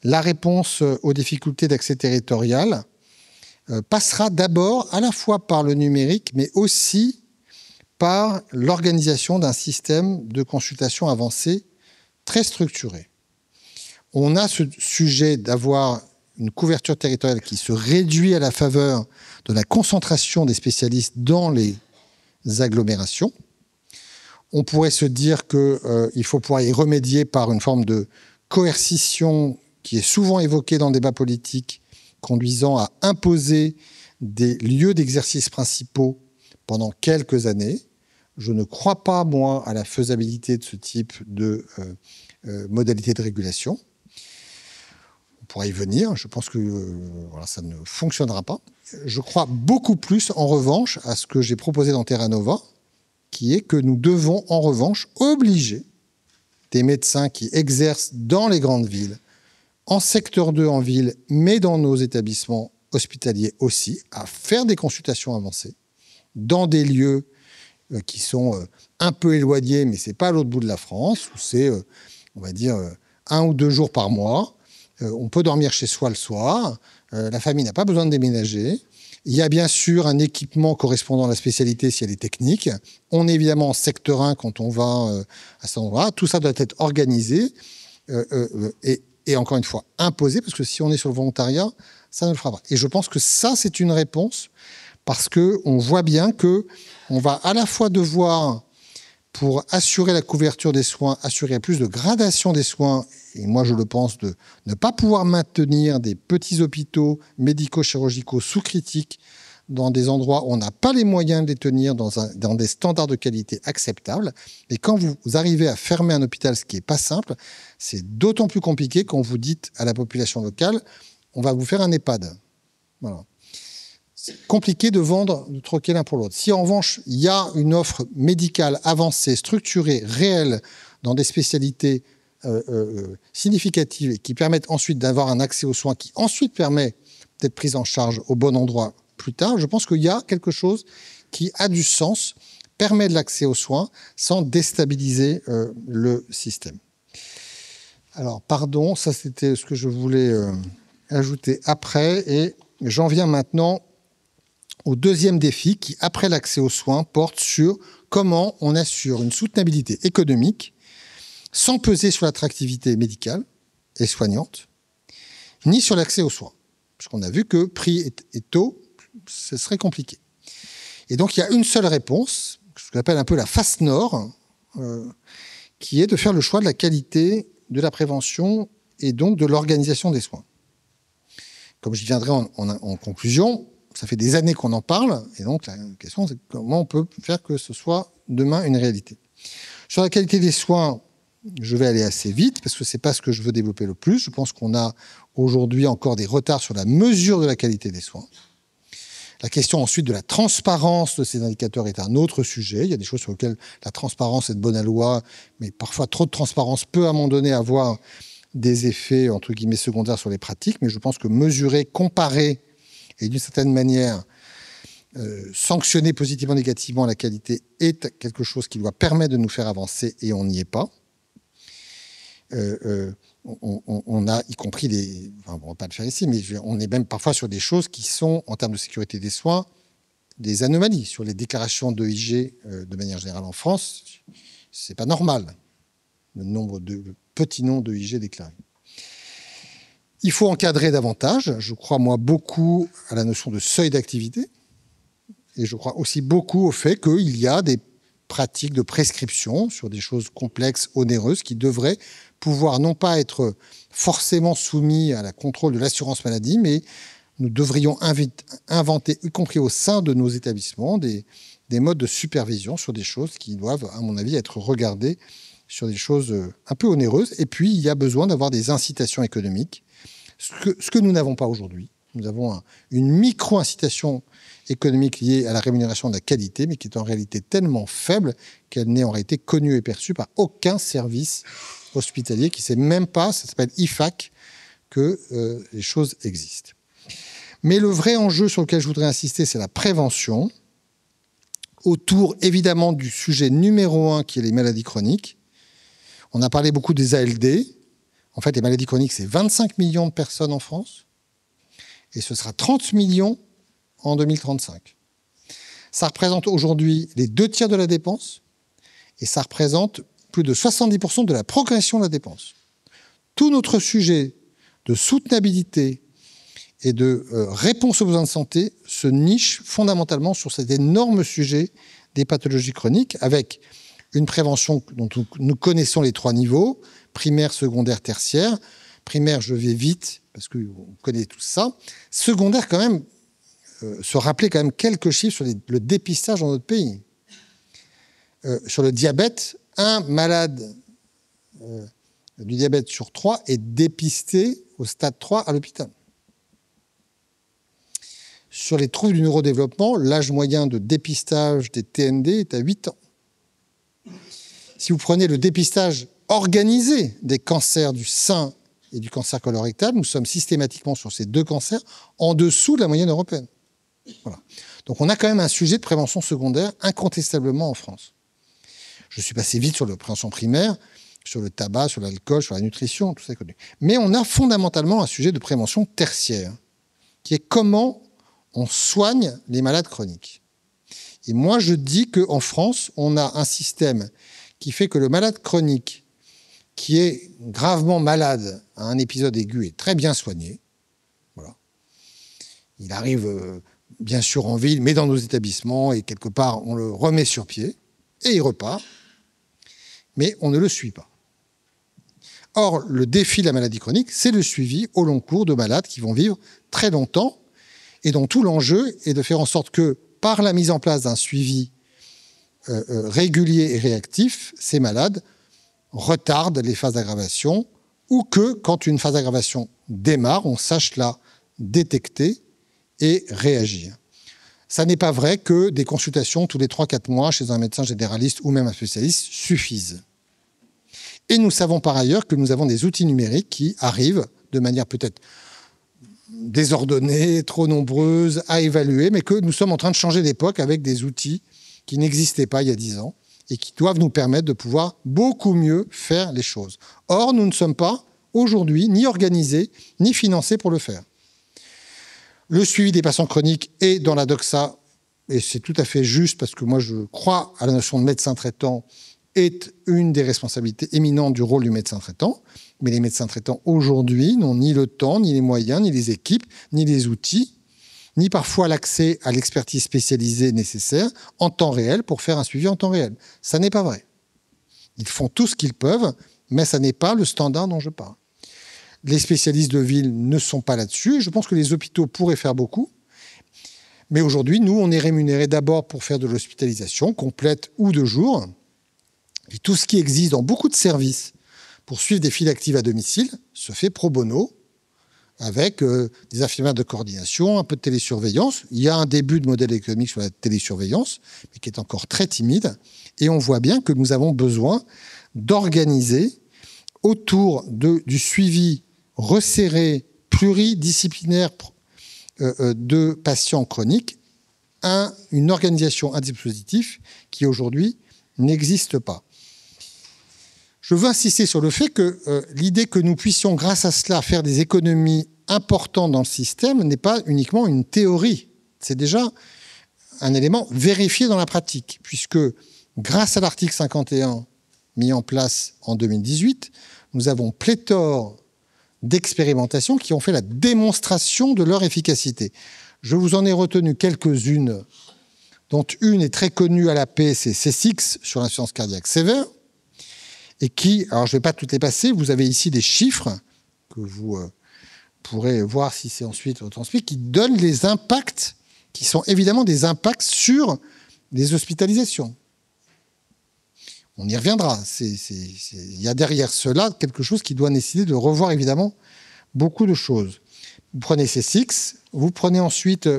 la réponse aux difficultés d'accès territorial passera d'abord à la fois par le numérique, mais aussi par l'organisation d'un système de consultation avancée très structuré. on a ce sujet d'avoir une couverture territoriale qui se réduit à la faveur de la concentration des spécialistes dans les agglomérations. On pourrait se dire qu'il faut pouvoir y remédier par une forme de coercition qui est souvent évoquée dans le débat politique, conduisant à imposer des lieux d'exercice principaux pendant quelques années. Je ne crois pas, moi, à la faisabilité de ce type de modalité de régulation. On pourrait y venir. Je pense que voilà, ça ne fonctionnera pas. Je crois beaucoup plus, en revanche, à ce que j'ai proposé dans Terra Nova, qui est que nous devons, en revanche, obliger des médecins qui exercent dans les grandes villes, en secteur 2 en ville, mais dans nos établissements hospitaliers aussi, à faire des consultations avancées dans des lieux qui sont un peu éloignés, mais ce n'est pas à l'autre bout de la France, où c'est, on va dire, 1 ou 2 jours par mois. On peut dormir chez soi le soir. La famille n'a pas besoin de déménager. Il y a bien sûr un équipement correspondant à la spécialité si elle est technique. On est évidemment en secteur 1 quand on va à cet endroit. Tout ça doit être organisé et encore une fois imposé, parce que si on est sur le volontariat, ça ne le fera pas. Et je pense que ça, c'est une réponse, parce qu'on voit bien qu'on va à la fois devoir, pour assurer la couverture des soins, assurer plus de gradation des soins, et moi je le pense, de ne pas pouvoir maintenir des petits hôpitaux médico-chirurgicaux sous critique dans des endroits où on n'a pas les moyens de les tenir dans des standards de qualité acceptables. Et quand vous arrivez à fermer un hôpital, ce qui n'est pas simple, c'est d'autant plus compliqué quand vous dites à la population locale, on va vous faire un EHPAD. Voilà. C'est compliqué de vendre, de troquer l'un pour l'autre. Si en revanche, il y a une offre médicale avancée, structurée, réelle, dans des spécialités significatives et qui permettent ensuite d'avoir un accès aux soins qui ensuite permet d'être prise en charge au bon endroit plus tard, je pense qu'il y a quelque chose qui a du sens, permet de l'accès aux soins sans déstabiliser le système. Alors, pardon, ça c'était ce que je voulais ajouter après, et j'en viens maintenant au deuxième défi qui, après l'accès aux soins, porte sur comment on assure une soutenabilité économique sans peser sur l'attractivité médicale et soignante, ni sur l'accès aux soins. Parce qu'on a vu que prix et taux, ce serait compliqué. Et donc, il y a une seule réponse, ce que j'appelle un peu la face nord, qui est de faire le choix de la qualité de la prévention et donc de l'organisation des soins. Comme j'y viendrai en conclusion, ça fait des années qu'on en parle, et donc la question, c'est comment on peut faire que ce soit demain une réalité. Sur la qualité des soins, je vais aller assez vite, parce que ce n'est pas ce que je veux développer le plus. Je pense qu'on a aujourd'hui encore des retards sur la mesure de la qualité des soins. La question ensuite de la transparence de ces indicateurs est un autre sujet. Il y a des choses sur lesquelles la transparence est de bonne loi, mais parfois trop de transparence peut à un moment donné avoir des effets, entre guillemets, secondaires sur les pratiques. Mais je pense que mesurer, comparer et d'une certaine manière sanctionner positivement, négativement la qualité est quelque chose qui doit permettre de nous faire avancer, et on n'y est pas. On a, y compris des... Enfin, on ne va pas le faire ici, mais on est même parfois sur des choses qui sont, en termes de sécurité des soins, des anomalies. Sur les déclarations d'EIG, de manière générale en France, ce n'est pas normal, le petit nombre d'EIG déclarés. Il faut encadrer davantage. Je crois, moi, beaucoup à la notion de seuil d'activité. Et je crois aussi beaucoup au fait qu'il y a des pratiques de prescription sur des choses complexes, onéreuses, qui devraient pouvoir non pas être forcément soumis à la contrôle de l'assurance maladie, mais nous devrions inventer, y compris au sein de nos établissements, des modes de supervision sur des choses qui doivent, à mon avis, être regardées sur des choses un peu onéreuses. Et puis, il y a besoin d'avoir des incitations économiques, ce que nous n'avons pas aujourd'hui. Nous avons une micro-incitation économique liée à la rémunération de la qualité, mais qui est en réalité tellement faible qu'elle n'est en réalité connue et perçue par aucun service hospitalier qui ne sait même pas, ça s'appelle IFAC, que les choses existent. Mais le vrai enjeu sur lequel je voudrais insister, c'est la prévention, autour évidemment du sujet numéro 1 qui est les maladies chroniques. On a parlé beaucoup des ALD. En fait, les maladies chroniques, c'est 25 millions de personnes en France, et ce sera 30 millions en 2035. Ça représente aujourd'hui les 2/3 de la dépense, et ça représente plus de 70% de la progression de la dépense. tout notre sujet de soutenabilité et de réponse aux besoins de santé se niche fondamentalement sur cet énorme sujet des pathologies chroniques, avec une prévention dont nous connaissons les 3 niveaux, primaire, secondaire, tertiaire. Primaire, je vais vite, parce qu'on connaît tout ça. Secondaire, quand même, se rappeler quand même quelques chiffres sur le dépistage dans notre pays. Sur le diabète, un malade du diabète sur 3 est dépisté au stade 3 à l'hôpital. Sur les troubles du neurodéveloppement, l'âge moyen de dépistage des TND est à 8 ans. Si vous prenez le dépistage organisé des cancers du sein et du cancer colorectal, nous sommes systématiquement sur ces 2 cancers en dessous de la moyenne européenne. Voilà. Donc on a quand même un sujet de prévention secondaire incontestablement en France. Je suis passé vite sur la prévention primaire, sur le tabac, sur l'alcool, sur la nutrition, tout ça est connu. Mais on a fondamentalement un sujet de prévention tertiaire, qui est comment on soigne les malades chroniques. Et moi, je dis qu'en France, on a un système qui fait que le malade chronique, qui est gravement malade à un épisode aigu, est très bien soigné. Voilà. Il arrive, bien sûr, en ville, mais dans nos établissements, et quelque part, on le remet sur pied, et il repart, mais on ne le suit pas. Or, le défi de la maladie chronique, c'est le suivi au long cours de malades qui vont vivre très longtemps, et dont tout l'enjeu est de faire en sorte que, par la mise en place d'un suivi régulier et réactif, ces malades retardent les phases d'aggravation, ou que, quand une phase d'aggravation démarre, on sache la détecter et réagir. Ça n'est pas vrai que des consultations tous les 3-4 mois chez un médecin généraliste ou même un spécialiste suffisent. Et nous savons par ailleurs que nous avons des outils numériques qui arrivent de manière peut-être désordonnée, trop nombreuse à évaluer, mais que nous sommes en train de changer d'époque avec des outils qui n'existaient pas il y a 10 ans et qui doivent nous permettre de pouvoir beaucoup mieux faire les choses. Or, nous ne sommes pas aujourd'hui ni organisés ni financés pour le faire. Le suivi des patients chroniques est dans la doxa, et c'est tout à fait juste parce que moi je crois à la notion de médecin traitant, est une des responsabilités éminentes du rôle du médecin traitant. Mais les médecins traitants aujourd'hui n'ont ni le temps, ni les moyens, ni les équipes, ni les outils, ni parfois l'accès à l'expertise spécialisée nécessaire en temps réel pour faire un suivi en temps réel. Ça n'est pas vrai. Ils font tout ce qu'ils peuvent, mais ça n'est pas le standard dont je parle. Les spécialistes de ville ne sont pas là-dessus. Je pense que les hôpitaux pourraient faire beaucoup. Mais aujourd'hui, nous, on est rémunérés d'abord pour faire de l'hospitalisation complète ou de jour. Et tout ce qui existe dans beaucoup de services pour suivre des files actives à domicile se fait pro bono, avec des infirmières de coordination, un peu de télésurveillance. Il y a un début de modèle économique sur la télésurveillance, mais qui est encore très timide. Et on voit bien que nous avons besoin d'organiser autour du suivi resserré, pluridisciplinaire de patients chroniques, une organisation, un dispositif qui aujourd'hui n'existe pas. Je veux insister sur le fait que l'idée que nous puissions, grâce à cela, faire des économies importantes dans le système n'est pas uniquement une théorie. C'est déjà un élément vérifié dans la pratique, puisque grâce à l'article 51 mis en place en 2018, nous avons pléthore d'expérimentations qui ont fait la démonstration de leur efficacité. Je vous en ai retenu quelques-unes, dont une est très connue à la paix, c'est C6 sur l'insuffisance cardiaque sévère, et qui, alors je ne vais pas toutes les passer, vous avez ici des chiffres que vous pourrez voir si c'est ensuite retransmis, qui donnent les impacts, qui sont évidemment des impacts sur les hospitalisations. On y reviendra. Il y a derrière cela quelque chose qui doit nécessiter de revoir évidemment beaucoup de choses. Vous prenez C6, vous prenez ensuite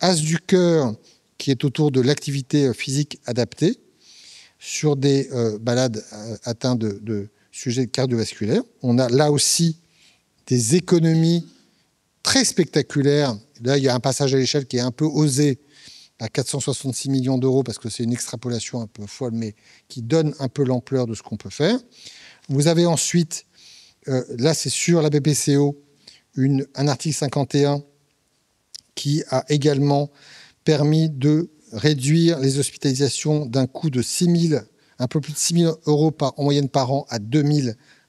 As du cœur, qui est autour de l'activité physique adaptée, sur des malades atteints de sujets cardiovasculaires. On a là aussi des économies très spectaculaires. Là, il y a un passage à l'échelle qui est un peu osé, à 466 millions d'euros, parce que c'est une extrapolation un peu folle, mais qui donne un peu l'ampleur de ce qu'on peut faire. Vous avez ensuite, là c'est sur la BPCO, un article 51 qui a également permis de réduire les hospitalisations d'un coût de un peu plus de 6 000 euros en moyenne par an à 2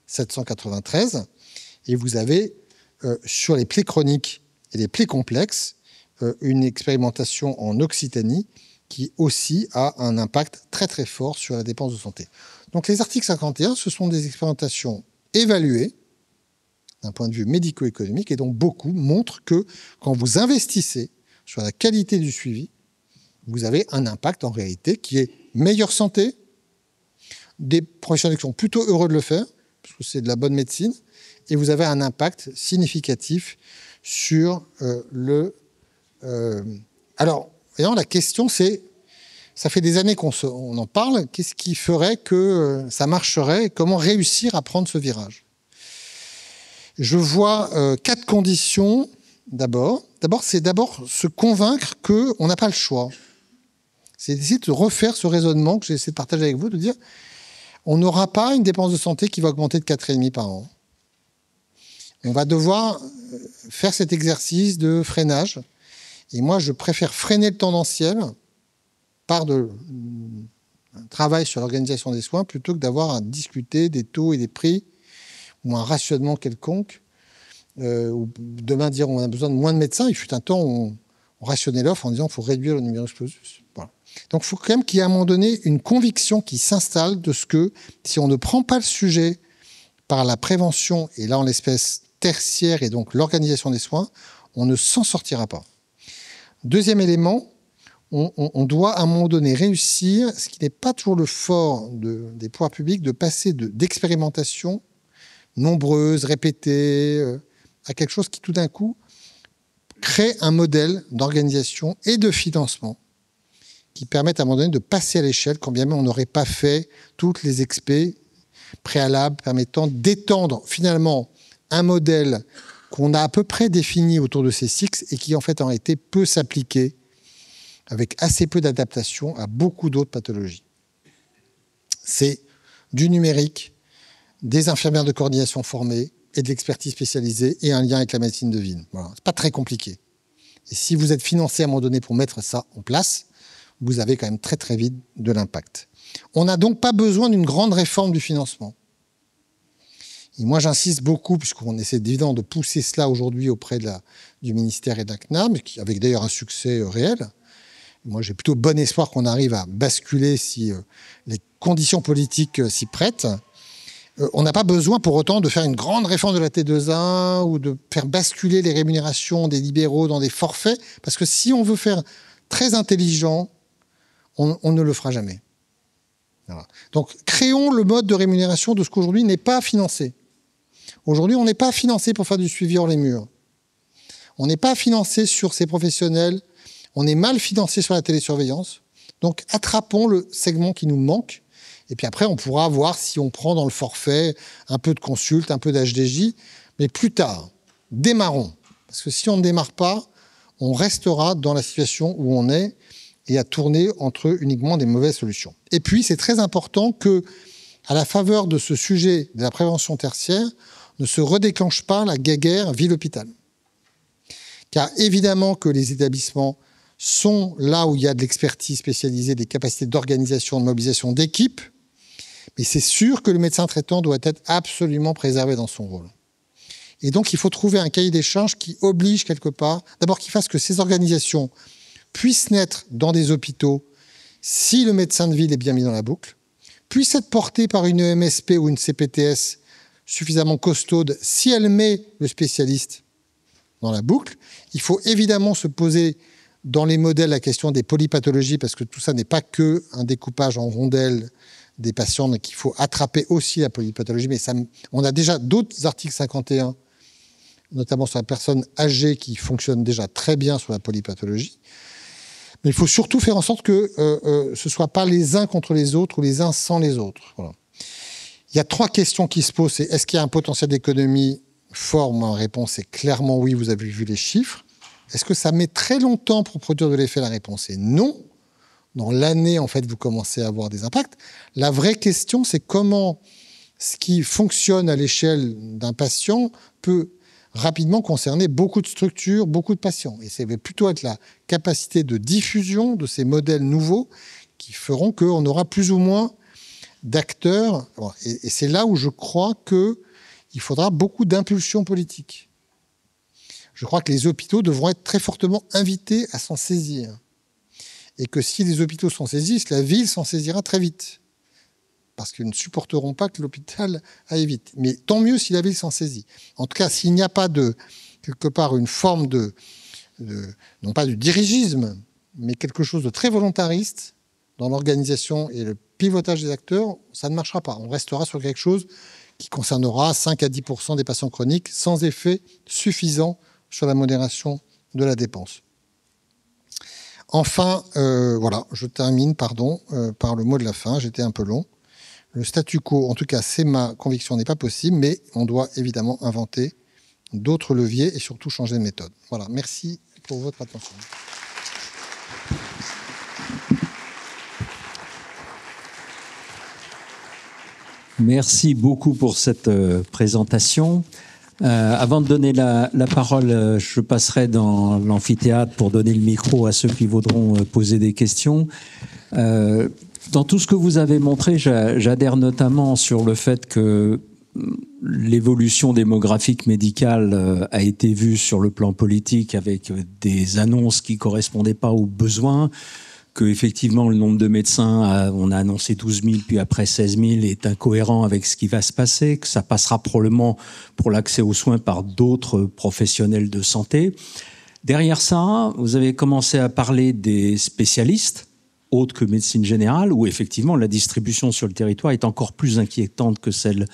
793. Et vous avez, sur les plaies chroniques et les plaies complexes, une expérimentation en Occitanie qui aussi a un impact très très fort sur la dépense de santé. Donc les articles 51, ce sont des expérimentations évaluées d'un point de vue médico-économique, et donc beaucoup montrent que quand vous investissez sur la qualité du suivi, vous avez un impact en réalité qui est meilleure santé, des professionnels qui sont plutôt heureux de le faire, parce que c'est de la bonne médecine, et vous avez un impact significatif sur Alors, voyons, la question c'est, ça fait des années qu'on en parle, qu'est-ce qui ferait que ça marcherait, et comment réussir à prendre ce virage? Je vois 4 conditions d'abord. C'est se convaincre qu'on n'a pas le choix. C'est d'essayer de refaire ce raisonnement que j'ai essayé de partager avec vous, de dire on n'aura pas une dépense de santé qui va augmenter de 4,5 par an. On va devoir faire cet exercice de freinage. Et moi, je préfère freiner le tendanciel par un travail sur l'organisation des soins plutôt que d'avoir à discuter des taux et des prix ou un rationnement quelconque, ou demain dire on a besoin de moins de médecins. Il fut un temps où on rationnait l'offre en disant qu'il faut réduire le numerus clausus. Voilà. Donc il faut quand même qu'il y ait à un moment donné une conviction qui s'installe de ce que si on ne prend pas le sujet par la prévention, et là en l'espèce tertiaire et donc l'organisation des soins, on ne s'en sortira pas. Deuxième élément, on doit à un moment donné réussir, ce qui n'est pas toujours le fort des pouvoirs publics, de passer d'expérimentation nombreuses, répétées, à quelque chose qui tout d'un coup crée un modèle d'organisation et de financement qui permettent à un moment donné de passer à l'échelle, quand bien même on n'aurait pas fait toutes les expés préalables permettant d'étendre finalement un modèle qu'on a à peu près défini autour de ces cycles et qui en fait en réalité peut s'appliquer avec assez peu d'adaptation à beaucoup d'autres pathologies. C'est du numérique, des infirmières de coordination formées et de l'expertise spécialisée et un lien avec la médecine de ville. Voilà. C'est pas très compliqué. Et si vous êtes financé à un moment donné pour mettre ça en place, vous avez quand même très très vite de l'impact. On n'a donc pas besoin d'une grande réforme du financement. Et moi j'insiste beaucoup, puisqu'on essaie évidemment de pousser cela aujourd'hui auprès du ministère et de la CNAM, avec d'ailleurs un succès réel. Moi j'ai plutôt bon espoir qu'on arrive à basculer si les conditions politiques s'y prêtent. On n'a pas besoin pour autant de faire une grande réforme de la T2A ou de faire basculer les rémunérations des libéraux dans des forfaits, parce que si on veut faire très intelligent, on ne le fera jamais. Voilà. Donc créons le mode de rémunération de ce qu'aujourd'hui n'est pas financé. Aujourd'hui, on n'est pas financé pour faire du suivi hors les murs. On n'est pas financé sur ces professionnels. On est mal financé sur la télésurveillance. Donc attrapons le segment qui nous manque. Et puis après, on pourra voir si on prend dans le forfait un peu de consulte, un peu d'HDJ. Mais plus tard, démarrons. Parce que si on ne démarre pas, on restera dans la situation où on est et à tourner entre uniquement des mauvaises solutions. Et puis, c'est très important que, à la faveur de ce sujet de la prévention tertiaire, ne se redéclenche pas la guéguerre ville-hôpital. Car évidemment que les établissements sont là où il y a de l'expertise spécialisée, des capacités d'organisation, de mobilisation d'équipe, mais c'est sûr que le médecin traitant doit être absolument préservé dans son rôle. Et donc, il faut trouver un cahier des charges qui oblige quelque part, d'abord qui fasse que ces organisations puissent naître dans des hôpitaux si le médecin de ville est bien mis dans la boucle, puisse être portée par une EMSP ou une CPTS suffisamment costaude si elle met le spécialiste dans la boucle. Il faut évidemment se poser dans les modèles la question des polypathologies, parce que tout ça n'est pas que un découpage en rondelles des patients, mais qu'il faut attraper aussi la polypathologie. Mais ça, on a déjà d'autres articles 51, notamment sur la personne âgée, qui fonctionnent déjà très bien sur la polypathologie. Mais il faut surtout faire en sorte que ce ne soit pas les uns contre les autres ou les uns sans les autres. Voilà. Il y a 3 questions qui se posent. C'est est-ce qu'il y a un potentiel d'économie fort? Ma réponse est clairement oui, vous avez vu les chiffres. Est-ce que ça met très longtemps pour produire de l'effet? La réponse est non. Dans l'année, en fait, vous commencez à avoir des impacts. La vraie question, c'est comment ce qui fonctionne à l'échelle d'un patient peut rapidement concerner beaucoup de structures, beaucoup de patients. Et ça va plutôt être la capacité de diffusion de ces modèles nouveaux qui feront qu'on aura plus ou moins d'acteurs. Et c'est là où je crois qu'il il faudra beaucoup d'impulsion politique. Je crois que les hôpitaux devront être très fortement invités à s'en saisir. Et que si les hôpitaux s'en saisissent, la ville s'en saisira très vite. Parce qu'ils ne supporteront pas que l'hôpital aille vite. Mais tant mieux si la ville s'en saisit. En tout cas, s'il n'y a pas quelque part une forme non pas de dirigisme, mais quelque chose de très volontariste dans l'organisation et le pilotage des acteurs, ça ne marchera pas. On restera sur quelque chose qui concernera 5 à 10% des patients chroniques sans effet suffisant sur la modération de la dépense. Enfin, voilà, je termine, par le mot de la fin, j'étais un peu long. Le statu quo, en tout cas, c'est ma conviction, n'est pas possible, mais on doit évidemment inventer d'autres leviers et surtout changer de méthode. Voilà, merci pour votre attention. Merci beaucoup pour cette présentation. Avant de donner la parole, je passerai dans l'amphithéâtre pour donner le micro à ceux qui voudront poser des questions. Dans tout ce que vous avez montré, j'adhère notamment sur le fait que l'évolution démographique médicale a été vue sur le plan politique avec des annonces qui ne correspondaient pas aux besoins, que effectivement le nombre de médecins, on a annoncé 12 000 puis après 16 000, est incohérent avec ce qui va se passer, que ça passera probablement pour l'accès aux soins par d'autres professionnels de santé. Derrière ça, vous avez commencé à parler des spécialistes, autres que médecine générale, où effectivement la distribution sur le territoire est encore plus inquiétante que celle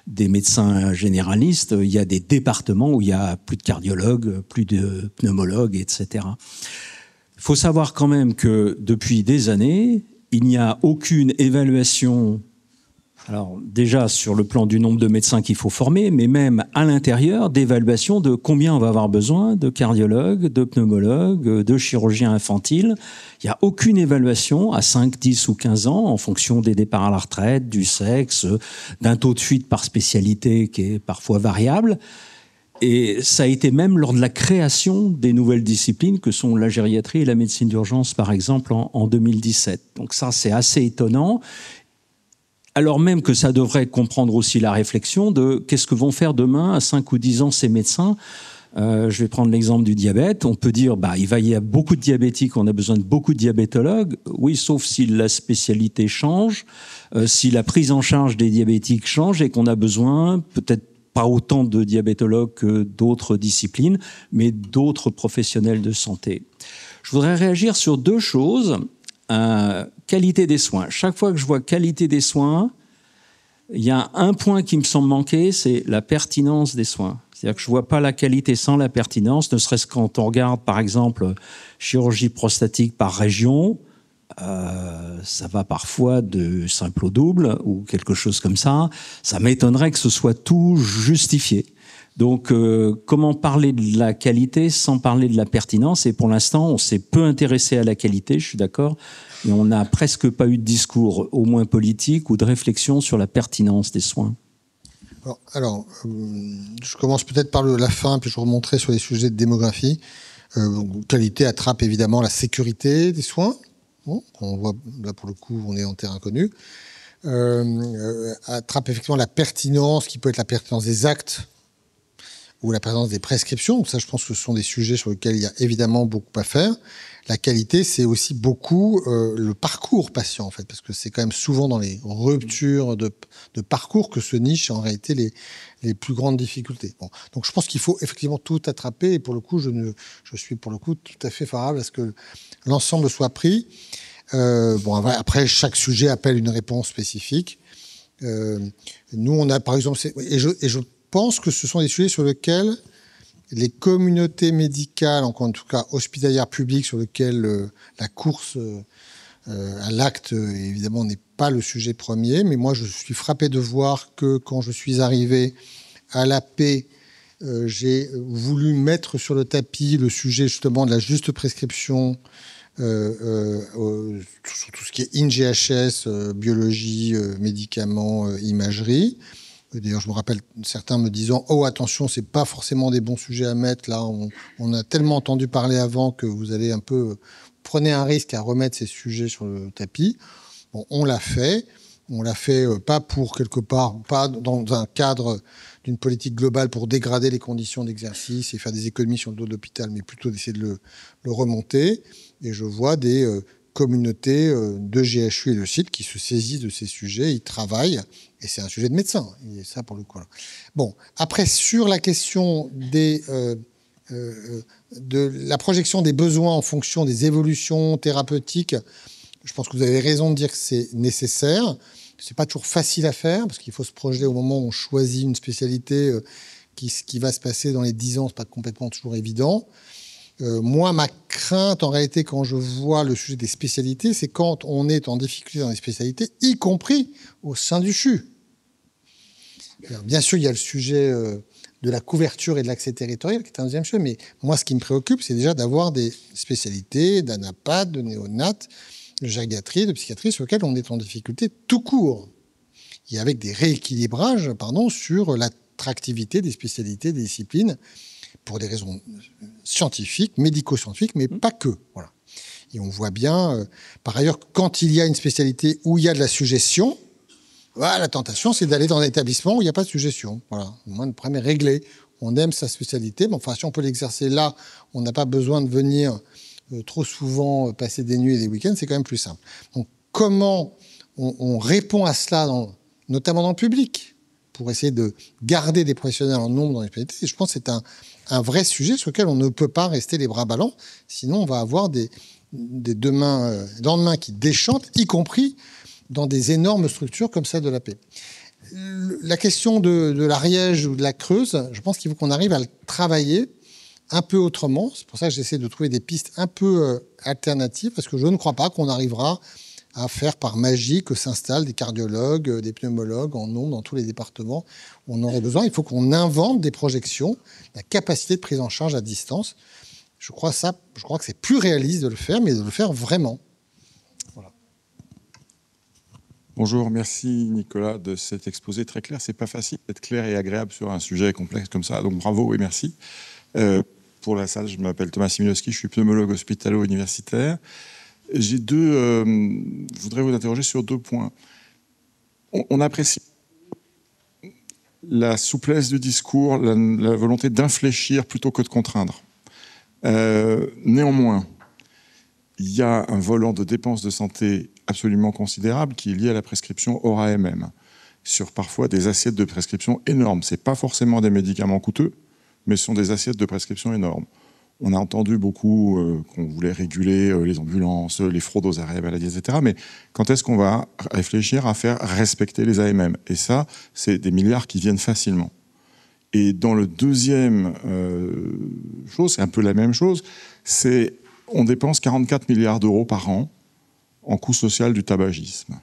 des médecins généralistes. Il y a des départements où il y a plus de cardiologues, plus de pneumologues, etc. Il faut savoir quand même que depuis des années, il n'y a aucune évaluation, alors déjà sur le plan du nombre de médecins qu'il faut former, mais même à l'intérieur d'évaluation de combien on va avoir besoin de cardiologues, de pneumologues, de chirurgiens infantiles. Il n'y a aucune évaluation à 5, 10 ou 15 ans en fonction des départs à la retraite, du sexe, d'un taux de fuite par spécialité qui est parfois variable. Et ça a été même lors de la création des nouvelles disciplines que sont la gériatrie et la médecine d'urgence, par exemple, en 2017. Donc ça, c'est assez étonnant. Alors même que ça devrait comprendre aussi la réflexion de qu'est-ce que vont faire demain, à 5 ou 10 ans, ces médecins. Je vais prendre l'exemple du diabète. On peut dire il va y avoir beaucoup de diabétiques, on a besoin de beaucoup de diabétologues. Oui, sauf si la spécialité change, si la prise en charge des diabétiques change et qu'on a besoin peut-être pas autant de diabétologues que d'autres disciplines, mais d'autres professionnels de santé. Je voudrais réagir sur deux choses. Qualité des soins. Chaque fois que je vois qualité des soins, il y a un point qui me semble manquer, c'est la pertinence des soins. C'est-à-dire que je ne vois pas la qualité sans la pertinence, ne serait-ce quand on regarde, par exemple, chirurgie prostatique par région, ça va parfois de simple au double ou quelque chose comme ça. Ça m'étonnerait que ce soit tout justifié. Donc, comment parler de la qualité sans parler de la pertinence? Et pour l'instant, on s'est peu intéressé à la qualité, je suis d'accord, et on n'a presque pas eu de discours, au moins politique, ou de réflexion sur la pertinence des soins. Alors, je commence peut-être par la fin, puis je remonterai sur les sujets de démographie. Qualité attrape évidemment la sécurité des soins. Bon, on voit, là pour le coup, on est en terrain connu. Attrape effectivement la pertinence, qui peut être la pertinence des actes ou la pertinence des prescriptions. Donc ça, je pense que ce sont des sujets sur lesquels il y a évidemment beaucoup à faire. La qualité, c'est aussi beaucoup le parcours patient, en fait, parce que c'est quand même souvent dans les ruptures de parcours que se nichent en réalité les plus grandes difficultés. Bon. Donc je pense qu'il faut effectivement tout attraper, et pour le coup, je suis pour le coup tout à fait favorable à ce que l'ensemble soit pris. Après, chaque sujet appelle une réponse spécifique. Nous, on a par exemple, et je pense que ce sont des sujets sur lesquels les communautés médicales, en tout cas hospitalières publiques, sur lesquelles la course à l'acte, évidemment, n'est pas le sujet premier. Mais moi, je suis frappé de voir que quand je suis arrivé à l'AP, j'ai voulu mettre sur le tapis le sujet justement de la juste prescription sur tout ce qui est INGHS, biologie, médicaments, imagerie. D'ailleurs, je me rappelle certains me disant « Oh, attention, c'est pas forcément des bons sujets à mettre. Là, on a tellement entendu parler avant que vous allez un peu... Prenez un risque à remettre ces sujets sur le tapis. » Bon, on l'a fait. On l'a fait pas pour quelque part, pas dans un cadre d'une politique globale pour dégrader les conditions d'exercice et faire des économies sur le dos de l'hôpital, mais plutôt d'essayer de le remonter. Et je vois des communautés de GHU et de sites qui se saisissent de ces sujets, ils travaillent, et c'est un sujet de médecin. Et ça, pour le coup. Bon, après, sur la question de la projection des besoins en fonction des évolutions thérapeutiques, je pense que vous avez raison de dire que c'est nécessaire. C'est pas toujours facile à faire, parce qu'il faut se projeter au moment où on choisit une spécialité. Ce qui va se passer dans les 10 ans, c'est pas complètement toujours évident. Moi, ma crainte, en réalité, quand je vois le sujet des spécialités, c'est quand on est en difficulté dans les spécialités, y compris au sein du CHU. Alors, bien sûr, il y a le sujet de la couverture et de l'accès territorial, qui est un deuxième sujet, mais moi, ce qui me préoccupe, c'est déjà d'avoir des spécialités d'anapathe, de néonate, de gériatrie, de psychiatrie, sur lesquelles on est en difficulté tout court. Et avec des rééquilibrages, sur l'attractivité des spécialités, des disciplines, pour des raisons scientifiques, médico-scientifiques, mais pas que. Voilà. Et on voit bien, par ailleurs, quand il y a une spécialité où il y a de la suggestion, la tentation, c'est d'aller dans un établissement où il n'y a pas de suggestion. Voilà. Au moins, le problème est réglé. On aime sa spécialité, mais enfin, si on peut l'exercer là, on n'a pas besoin de venir trop souvent passer des nuits et des week-ends, c'est quand même plus simple. Donc, comment on répond à cela, notamment dans le public, pour essayer de garder des professionnels en nombre dans les spécialités? Je pense que c'est un vrai sujet sur lequel on ne peut pas rester les bras ballants, sinon on va avoir des lendemains qui déchantent, y compris dans des énormes structures comme celle de la paix. La question de l'Ariège ou de la Creuse, je pense qu'il faut qu'on arrive à le travailler un peu autrement. C'est pour ça que j'essaie de trouver des pistes un peu alternatives, parce que je ne crois pas qu'on arrivera à faire par magie que s'installent des cardiologues, des pneumologues en nombre dans tous les départements où on aurait besoin. Il faut qu'on invente des projections, la capacité de prise en charge à distance. Je crois que c'est plus réaliste de le faire, mais de le faire vraiment. Voilà. Bonjour, merci Nicolas de cet exposé très clair. C'est pas facile d'être clair et agréable sur un sujet complexe comme ça, donc bravo et merci. Pour la salle, je m'appelle Thomas Similowski, je suis pneumologue hospitalo-universitaire. Je voudrais vous interroger sur 2 points. On apprécie la souplesse du discours, la volonté d'infléchir plutôt que de contraindre. Néanmoins, il y a un volant de dépenses de santé absolument considérable qui est lié à la prescription hors-AMM, sur parfois des assiettes de prescription énormes. Ce n'est pas forcément des médicaments coûteux, mais ce sont des assiettes de prescription énormes. On a entendu beaucoup qu'on voulait réguler les ambulances, les fraudes aux arrêts maladie, etc. Mais quand est-ce qu'on va réfléchir à faire respecter les AMM? Et ça, c'est des milliards qui viennent facilement. Et dans le deuxième chose, c'est un peu la même chose, c'est on dépense 44 milliards d'euros par an en coût social du tabagisme.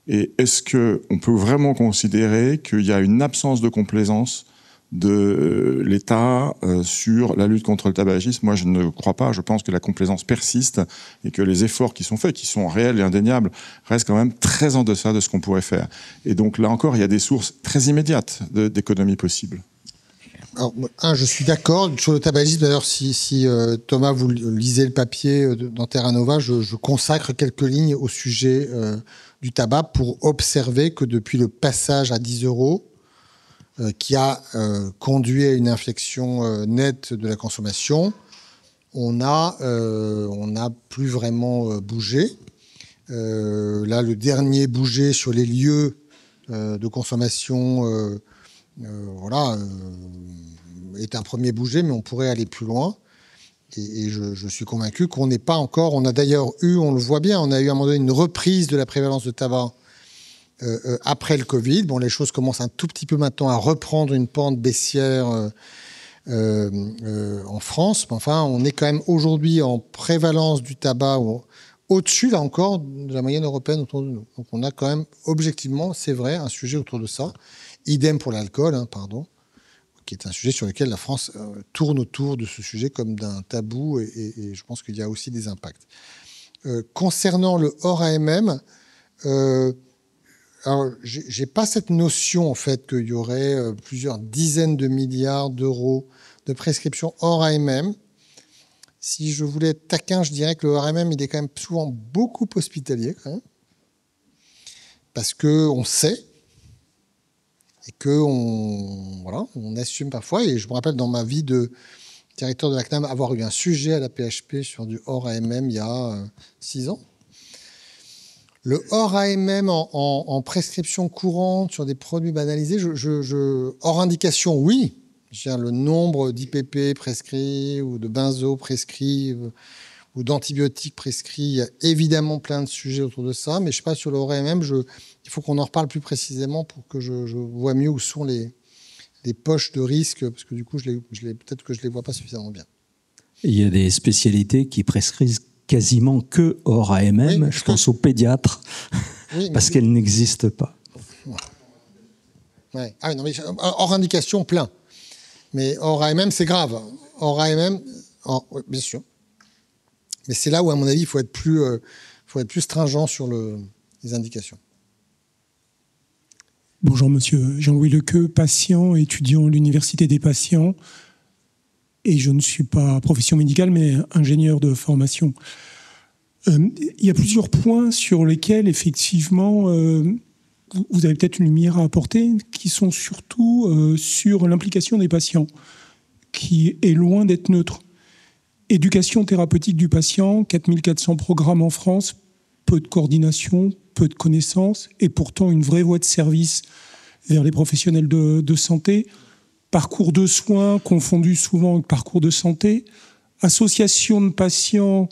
Et est-ce qu'on peut vraiment considérer qu'il y a une absence de complaisance de l'État sur la lutte contre le tabagisme? Moi, je ne crois pas. Je pense que la complaisance persiste et que les efforts qui sont faits, qui sont réels et indéniables, restent quand même très en deçà de ce qu'on pourrait faire. Et donc, là encore, il y a des sources très immédiates d'économies possibles. Alors, je suis d'accord sur le tabagisme. D'ailleurs, si Thomas, vous lisez le papier dans Terra Nova, je consacre quelques lignes au sujet du tabac pour observer que depuis le passage à 10 euros, qui a conduit à une inflexion nette de la consommation, on n'a plus vraiment bougé. Là, le dernier bougé sur les lieux de consommation est un premier bougé, mais on pourrait aller plus loin. Et je suis convaincu qu'on n'est pas encore... On a d'ailleurs eu, on le voit bien, on a eu à un moment donné une reprise de la prévalence de tabac après le Covid. Bon, les choses commencent un tout petit peu maintenant à reprendre une pente baissière en France. Mais enfin, on est quand même aujourd'hui en prévalence du tabac au-dessus, là encore, de la moyenne européenne autour de nous. Donc on a quand même, objectivement, c'est vrai, un sujet autour de ça. Idem pour l'alcool, qui est un sujet sur lequel la France tourne autour de ce sujet comme d'un tabou, et je pense qu'il y a aussi des impacts. Concernant le hors AMM, alors j'ai pas cette notion en fait qu'il y aurait plusieurs dizaines de milliards d'euros de prescriptions hors AMM. Si je voulais être taquin, je dirais que le hors AMM il est quand même souvent beaucoup hospitalier quand même. parce qu'on sait et qu'on assume parfois. Et je me rappelle dans ma vie de directeur de la CNAM avoir eu un sujet à la PHP sur du hors AMM il y a 6 ans. Le hors AMM en prescription courante sur des produits banalisés, hors indication, oui. Le nombre d'IPP prescrits ou de benzo prescrits ou d'antibiotiques prescrits, il y a évidemment plein de sujets autour de ça, mais je ne sais pas, sur le hors AMM, il faut qu'on en reparle plus précisément pour que je vois mieux où sont les poches de risque, parce que du coup, peut-être que je ne les vois pas suffisamment bien. Il y a des spécialités qui prescrivent quasiment que hors AMM, oui, je pense aux pédiatres, oui, parce qu'elles n'existent pas. Ouais. Ah oui, non, mais hors indication, plein. Mais hors AMM, c'est grave. Hors AMM, oui, bien sûr. Mais c'est là où, à mon avis, il faut être plus stringent sur les indications. Bonjour, monsieur Jean-Louis Lequeux, patient, étudiant à l'Université des patients. Et je ne suis pas profession médicale, mais ingénieur de formation. Il y a plusieurs points sur lesquels, effectivement, vous avez peut-être une lumière à apporter, qui sont surtout sur l'implication des patients, qui est loin d'être neutre. Éducation thérapeutique du patient, 4400 programmes en France, peu de coordination, peu de connaissances, et pourtant une vraie voie de service vers les professionnels de santé. Parcours de soins confondu souvent avec parcours de santé, associations de patients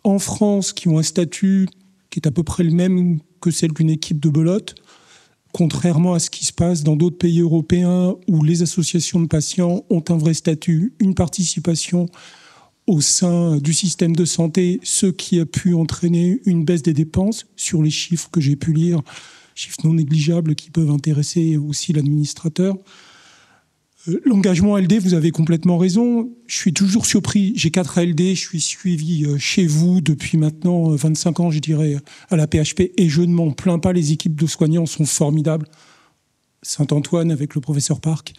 en France qui ont un statut qui est à peu près le même que celle d'une équipe de belote, contrairement à ce qui se passe dans d'autres pays européens où les associations de patients ont un vrai statut, une participation au sein du système de santé, ce qui a pu entraîner une baisse des dépenses sur les chiffres que j'ai pu lire, chiffres non négligeables qui peuvent intéresser aussi l'administrateur. L'engagement ALD, vous avez complètement raison. Je suis toujours surpris. J'ai 4 ALD, je suis suivi chez vous depuis maintenant 25 ans, je dirais, à la PHP, et je ne m'en plains pas. Les équipes de soignants sont formidables. Saint-Antoine avec le professeur Parc,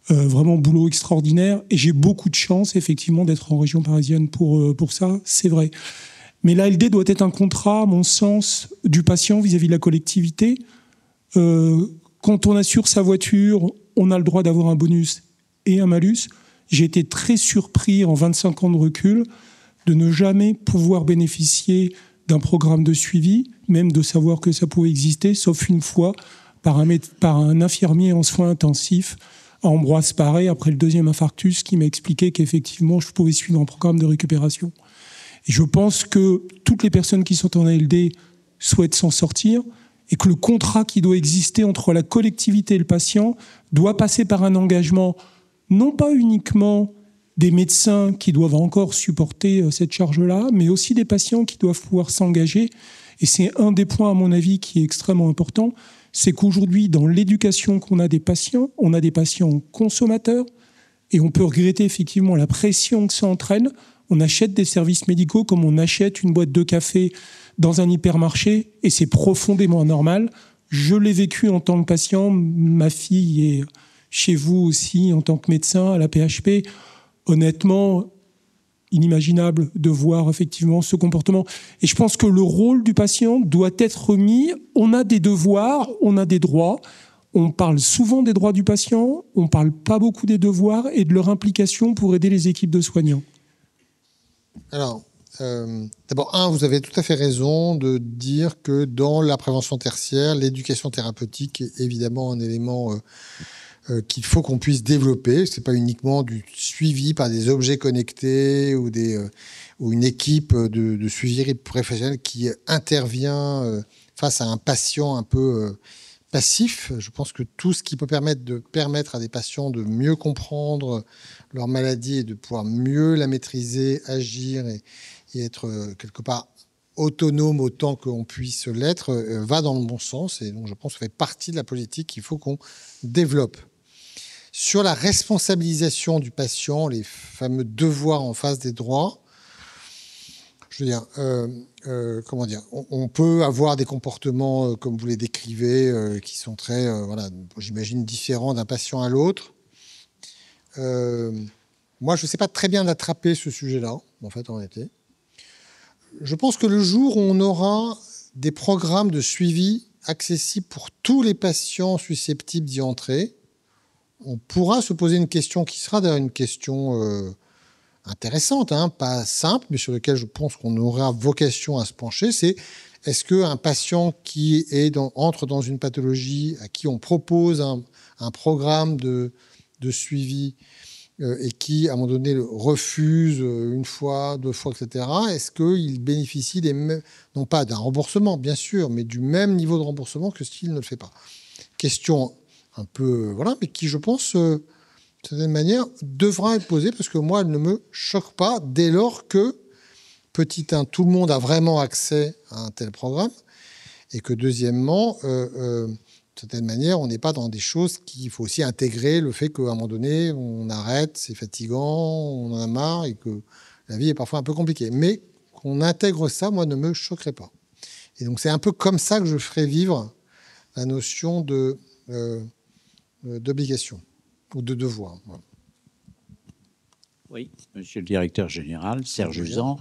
vraiment boulot extraordinaire. Et j'ai beaucoup de chance, effectivement, d'être en région parisienne pour ça, c'est vrai. Mais l'ALD doit être un contrat, à mon sens, du patient vis-à-vis de la collectivité. Quand on assure sa voiture, on a le droit d'avoir un bonus et un malus. J'ai été très surpris en 25 ans de recul de ne jamais pouvoir bénéficier d'un programme de suivi, même de savoir que ça pouvait exister, sauf une fois par un infirmier en soins intensifs, Ambroise Paré, après le 2e infarctus, qui m'a expliqué qu'effectivement, je pouvais suivre un programme de récupération. Et je pense que toutes les personnes qui sont en ALD souhaitent s'en sortir, et que le contrat qui doit exister entre la collectivité et le patient doit passer par un engagement, non pas uniquement des médecins qui doivent encore supporter cette charge-là, mais aussi des patients qui doivent pouvoir s'engager. Et c'est un des points, à mon avis, qui est extrêmement important, c'est qu'aujourd'hui, dans l'éducation qu'on a des patients, on a des patients consommateurs, et on peut regretter effectivement la pression que ça entraîne. On achète des services médicaux comme on achète une boîte de café dans un hypermarché, et c'est profondément anormal. Je l'ai vécu en tant que patient, ma fille est chez vous aussi en tant que médecin à la PHP. Honnêtement, inimaginable de voir effectivement ce comportement. Et je pense que le rôle du patient doit être remis. On a des devoirs, on a des droits. On parle souvent des droits du patient, on ne parle pas beaucoup des devoirs et de leur implication pour aider les équipes de soignants. Alors, d'abord, vous avez tout à fait raison de dire que dans la prévention tertiaire, l'éducation thérapeutique est évidemment un élément qu'il faut qu'on puisse développer. Ce n'est pas uniquement du suivi par des objets connectés ou une équipe de suivi professionnel qui intervient face à un patient un peu passif. Je pense que tout ce qui peut permettre à des patients de mieux comprendre leur maladie et de pouvoir mieux la maîtriser, agir et être quelque part autonome autant qu'on puisse l'être, va dans le bon sens. Et donc, je pense que ça fait partie de la politique qu'il faut qu'on développe. Sur la responsabilisation du patient, les fameux devoirs en face des droits, je veux dire, on peut avoir des comportements, comme vous les décrivez, qui sont très, j'imagine, différents d'un patient à l'autre. Moi, je ne sais pas très bien attraper ce sujet-là, en réalité. Je pense que le jour où on aura des programmes de suivi accessible pour tous les patients susceptibles d'y entrer, on pourra se poser une question qui sera d'ailleurs une question intéressante, hein, pas simple, mais sur laquelle je pense qu'on aura vocation à se pencher, c'est est-ce qu'un patient qui entre dans une pathologie, à qui on propose un programme de suivi et qui, à un moment donné, refuse une fois, 2 fois, etc., est-ce qu'il bénéficie non pas d'un remboursement, bien sûr, mais du même niveau de remboursement que s'il ne le fait pas? Question un peu, voilà, mais qui, je pense, d'une certaine manière, devra être posée, parce que moi, elle ne me choque pas dès lors que, petit 1, tout le monde a vraiment accès à un tel programme, et que, deuxièmement, d'une certaine manière, on n'est pas dans des choses qu'il faut aussi intégrer, le fait qu'à un moment donné, on arrête, c'est fatigant, on en a marre, et que la vie est parfois un peu compliquée. Mais qu'on intègre ça, moi, ne me choquerait pas. Et donc, c'est un peu comme ça que je ferais vivre la notion d'obligation ou de devoir. Voilà. Oui, monsieur le directeur général, Serge Usan.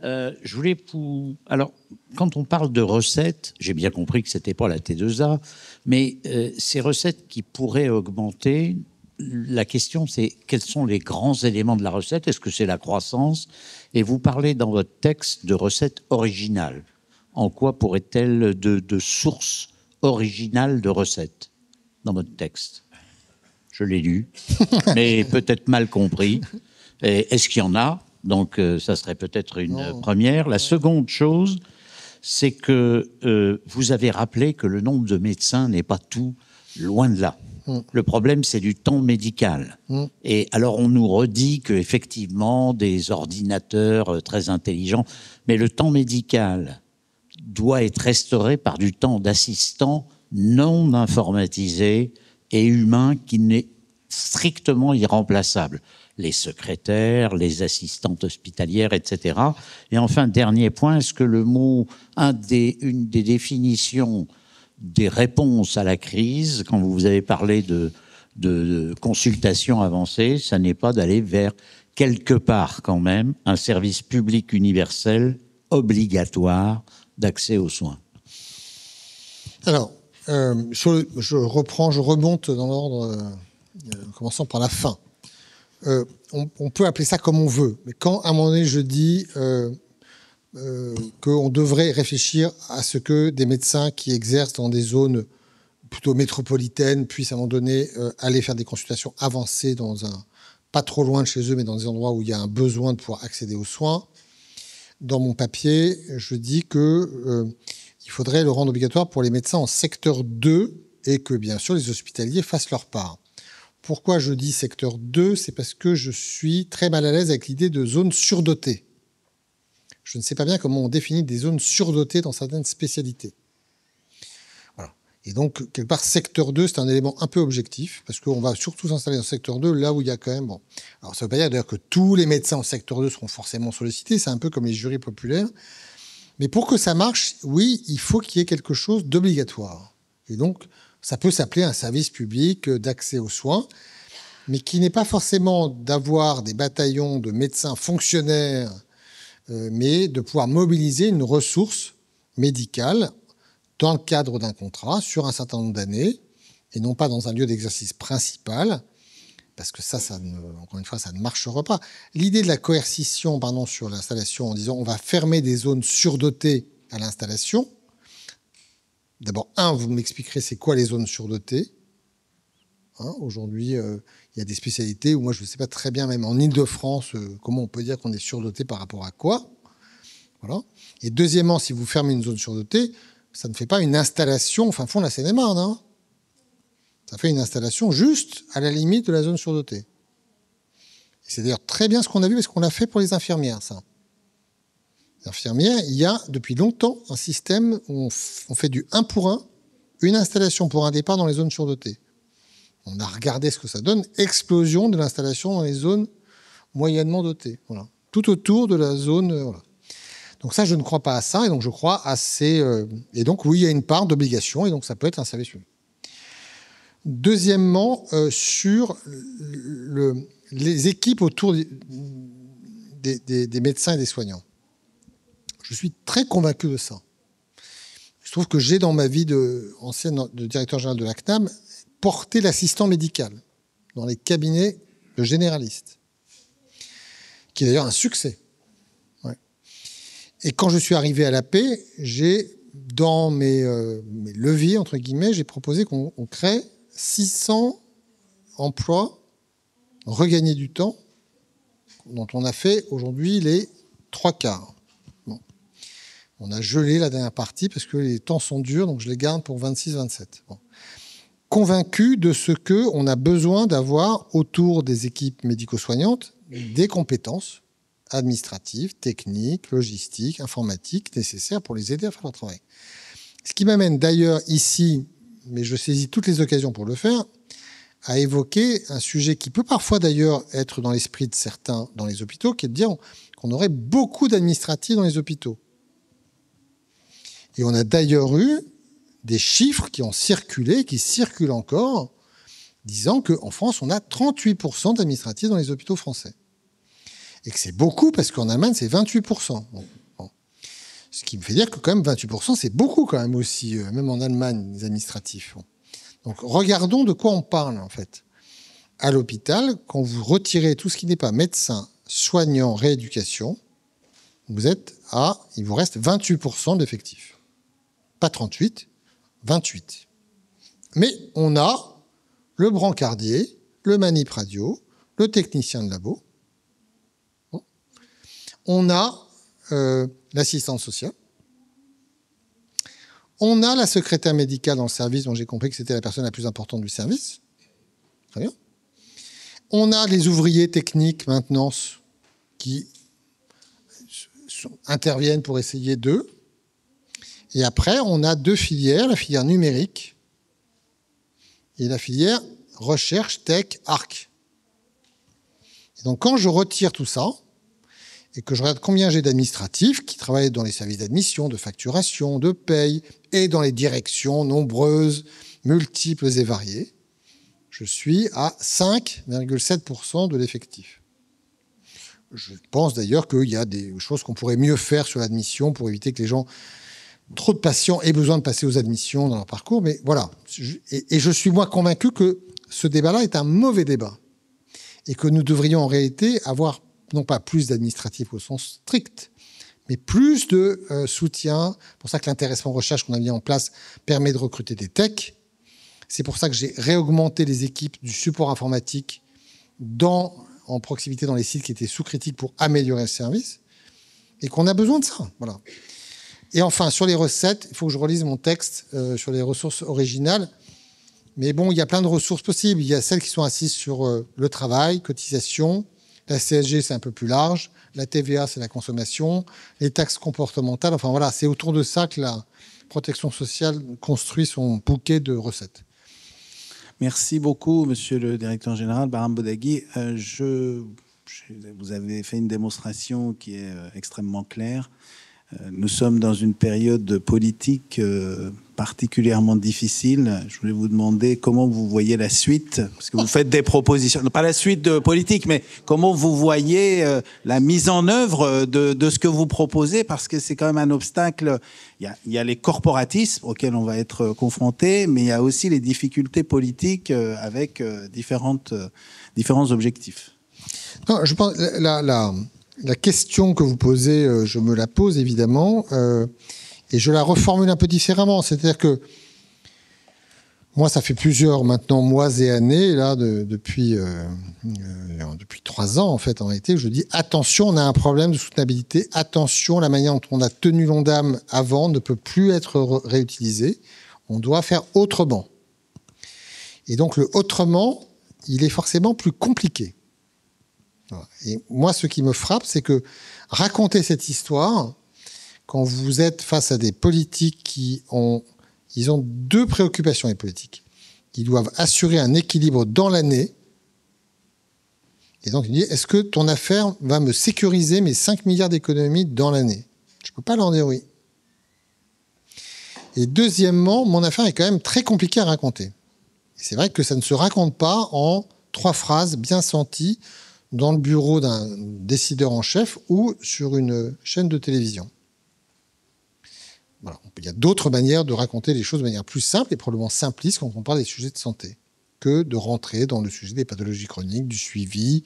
Je voulais Alors, quand on parle de recettes, j'ai bien compris que ce n'était pas la T2A, mais ces recettes qui pourraient augmenter, la question c'est quels sont les grands éléments de la recette? Est-ce que c'est la croissance? Et vous parlez dans votre texte de recettes originales. En quoi pourrait-elle de source originale de recettes dans votre texte? Je l'ai lu, mais peut-être mal compris. Est-ce qu'il y en a? Donc, ça serait peut-être une première. La seconde chose, c'est que vous avez rappelé que le nombre de médecins n'est pas tout, loin de là. Le problème, c'est du temps médical. Et alors, on nous redit qu'effectivement, des ordinateurs très intelligents, mais le temps médical doit être restauré par du temps d'assistant non informatisé et humain qui n'est strictement irremplaçable. Les secrétaires, les assistantes hospitalières, etc. Et enfin, dernier point, est-ce que le mot, une des définitions des réponses à la crise, quand vous avez parlé de consultation avancée, ça n'est pas d'aller vers, quelque part quand même, un service public universel obligatoire d'accès aux soins? Alors, je remonte dans l'ordre, commençant par la fin. On peut appeler ça comme on veut, mais quand à un moment donné je dis qu'on devrait réfléchir à ce que des médecins qui exercent dans des zones plutôt métropolitaines puissent à un moment donné aller faire des consultations avancées pas trop loin de chez eux, mais dans des endroits où il y a un besoin de pouvoir accéder aux soins, dans mon papier, je dis que il faudrait le rendre obligatoire pour les médecins en secteur 2 et que, bien sûr, les hospitaliers fassent leur part. Pourquoi je dis secteur 2 ? C'est parce que je suis très mal à l'aise avec l'idée de zones surdotées. Je ne sais pas bien comment on définit des zones surdotées dans certaines spécialités. Voilà. Et donc, quelque part, secteur 2, c'est un élément un peu objectif, parce qu'on va surtout s'installer dans secteur 2, là où il y a quand même... Bon. Alors, ça ne veut pas dire d'ailleurs que tous les médecins en secteur 2 seront forcément sollicités, c'est un peu comme les jurys populaires. Mais pour que ça marche, oui, il faut qu'il y ait quelque chose d'obligatoire. Et donc, ça peut s'appeler un service public d'accès aux soins, mais qui n'est pas forcément d'avoir des bataillons de médecins fonctionnaires, mais de pouvoir mobiliser une ressource médicale dans le cadre d'un contrat sur un certain nombre d'années, et non pas dans un lieu d'exercice principal, parce que encore une fois, ça ne marchera pas. L'idée de la coercition, sur l'installation, en disant on va fermer des zones surdotées à l'installation. D'abord, vous m'expliquerez c'est quoi les zones surdotées. Aujourd'hui, il y a des spécialités où moi je ne sais pas très bien, même en Ile-de-France, comment on peut dire qu'on est surdoté par rapport à quoi. Voilà. Et deuxièmement, si vous fermez une zone surdotée, ça ne fait pas une installation au fin fond de la Seine-et-Marne, hein. Ça fait une installation juste à la limite de la zone surdotée. Et c'est d'ailleurs très bien ce qu'on a vu, parce qu'on l'a fait pour les infirmières, ça. Les infirmières, il y a depuis longtemps un système où on fait du 1 pour 1, une installation pour un départ dans les zones surdotées. On a regardé ce que ça donne, explosion de l'installation dans les zones moyennement dotées. Voilà. Tout autour de la zone... voilà. Donc ça, je ne crois pas à ça, et donc je crois à ces... et donc, oui, il y a une part d'obligation, et donc ça peut être un service public. Deuxièmement, sur les équipes autour des médecins et des soignants. Je suis très convaincu de ça. Je trouve que j'ai, dans ma vie ancienne de directeur général de la CNAM, porté l'assistant médical dans les cabinets de généralistes, qui est d'ailleurs un succès. Ouais. Et quand je suis arrivé à la paix, j'ai, dans mes leviers, entre guillemets, j'ai proposé qu'on crée 600 emplois, regagner du temps, dont on a fait aujourd'hui les 3/4. Bon. On a gelé la dernière partie parce que les temps sont durs, donc je les garde pour 26-27. Bon. Convaincu de ce qu'on a besoin d'avoir autour des équipes médico-soignantes des compétences administratives, techniques, logistiques, informatiques nécessaires pour les aider à faire leur travail. Ce qui m'amène d'ailleurs ici, mais je saisis toutes les occasions pour le faire, à évoquer un sujet qui peut parfois d'ailleurs être dans l'esprit de certains dans les hôpitaux, qui est de dire qu'on aurait beaucoup d'administratifs dans les hôpitaux. Et on a d'ailleurs eu des chiffres qui ont circulé, qui circulent encore, disant qu'en France, on a 38% d'administratifs dans les hôpitaux français. Et que c'est beaucoup, parce qu'en Allemagne, c'est 28%. Bon. Ce qui me fait dire que quand même 28%, c'est beaucoup quand même aussi, même en Allemagne, les administratifs. Bon. Donc regardons de quoi on parle en fait. À l'hôpital, quand vous retirez tout ce qui n'est pas médecin, soignant, rééducation, il vous reste 28% d'effectifs. Pas 38, 28. Mais on a le brancardier, le manip radio, le technicien de labo. Bon. On a l'assistante sociale. On a la secrétaire médicale dans le service, dont j'ai compris que c'était la personne la plus importante du service. Très bien. On a les ouvriers techniques, maintenance, qui interviennent pour essayer d'eux. Et après, on a 2 filières, la filière numérique et la filière recherche, tech, arc. Et donc, quand je retire tout ça, et que je regarde combien j'ai d'administratifs qui travaillent dans les services d'admission, de facturation, de paye, et dans les directions nombreuses, multiples et variées, je suis à 5,7% de l'effectif. Je pense d'ailleurs qu'il y a des choses qu'on pourrait mieux faire sur l'admission pour éviter que les gens, trop de patients, aient besoin de passer aux admissions dans leur parcours. Mais voilà. Et je suis moi convaincu que ce débat-là est un mauvais débat. Et que nous devrions en réalité avoir non pas plus d'administratifs au sens strict, mais plus de soutien. C'est pour ça que l'intéressement recherche qu'on a mis en place permet de recruter des techs. C'est pour ça que j'ai réaugmenté les équipes du support informatique en proximité dans les sites qui étaient sous critique pour améliorer le service, et qu'on a besoin de ça. Voilà. Et enfin, sur les recettes, il faut que je relise mon texte sur les ressources originales. Mais bon, il y a plein de ressources possibles. Il y a celles qui sont assises sur le travail, cotisation. La CSG, c'est un peu plus large. La TVA, c'est la consommation. Les taxes comportementales. Enfin voilà, c'est autour de ça que la protection sociale construit son bouquet de recettes. Merci beaucoup, monsieur le directeur général Bahram Bodaghi. Vous avez fait une démonstration qui est extrêmement claire. Nous sommes dans une période politique particulièrement difficile. Je voulais vous demander comment vous voyez la suite, parce que vous faites des propositions, pas la suite de politique, mais comment vous voyez la mise en œuvre de ce que vous proposez, parce que c'est quand même un obstacle. Il y a les corporatismes auxquels on va être confronté, mais il y a aussi les difficultés politiques avec différents objectifs. Non, je pense la question que vous posez, je me la pose évidemment, et je la reformule un peu différemment. C'est-à-dire que moi, ça fait plusieurs maintenant mois et années, là, depuis 3 ans en fait, en réalité, je dis attention, on a un problème de soutenabilité. Attention, la manière dont on a tenu l'Ondam avant ne peut plus être réutilisée. On doit faire autrement. Et donc le autrement, il est forcément plus compliqué. Et moi, ce qui me frappe, c'est que raconter cette histoire, quand vous êtes face à des politiques ils ont 2 préoccupations, les politiques. Ils doivent assurer un équilibre dans l'année. Et donc, il dit, est-ce que ton affaire va me sécuriser mes 5 milliards d'économies dans l'année? Je ne peux pas leur dire oui. Et deuxièmement, mon affaire est quand même très compliquée à raconter. Et c'est vrai que ça ne se raconte pas en 3 phrases bien senties dans le bureau d'un décideur en chef ou sur une chaîne de télévision. Voilà. Il y a d'autres manières de raconter les choses de manière plus simple et probablement simpliste quand on parle des sujets de santé que de rentrer dans le sujet des pathologies chroniques, du suivi,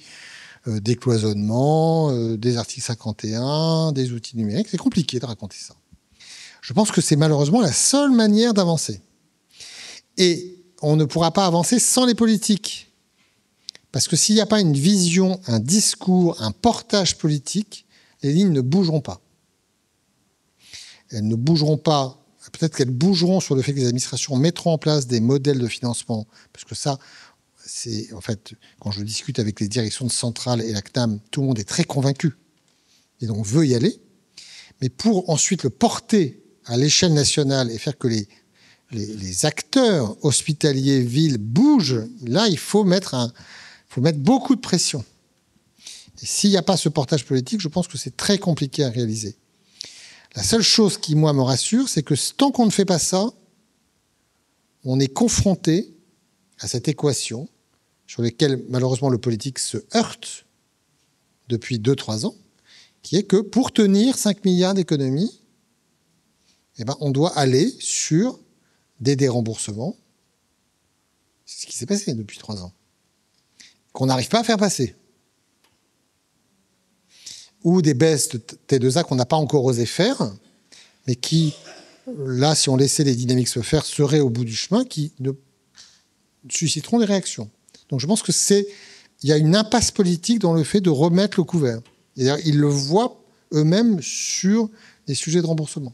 des cloisonnements, des articles 51, des outils numériques. C'est compliqué de raconter ça. Je pense que c'est malheureusement la seule manière d'avancer. Et on ne pourra pas avancer sans les politiques. Parce que s'il n'y a pas une vision, un discours, un portage politique, les lignes ne bougeront pas. Elles ne bougeront pas. Peut-être qu'elles bougeront sur le fait que les administrations mettront en place des modèles de financement. Parce que ça, c'est en fait, quand je discute avec les directions de centrales et la CNAM, tout le monde est très convaincu. Et donc veut y aller. Mais pour ensuite le porter à l'échelle nationale et faire que les acteurs hospitaliers, villes bougent, là, il faut mettre beaucoup de pression. Et s'il n'y a pas ce portage politique, je pense que c'est très compliqué à réaliser. La seule chose qui, moi, me rassure, c'est que tant qu'on ne fait pas ça, on est confronté à cette équation sur laquelle, malheureusement, le politique se heurte depuis 2-3 ans, qui est que pour tenir 5 milliards d'économies, eh ben, on doit aller sur des déremboursements. C'est ce qui s'est passé depuis 3 ans. Qu'on n'arrive pas à faire passer. Ou des baisses de T2A qu'on n'a pas encore osé faire, mais qui, là, si on laissait les dynamiques se faire, seraient au bout du chemin, qui susciteront des réactions. Donc je pense que il y a une impasse politique dans le fait de remettre le couvert. Et ils le voient eux-mêmes sur les sujets de remboursement.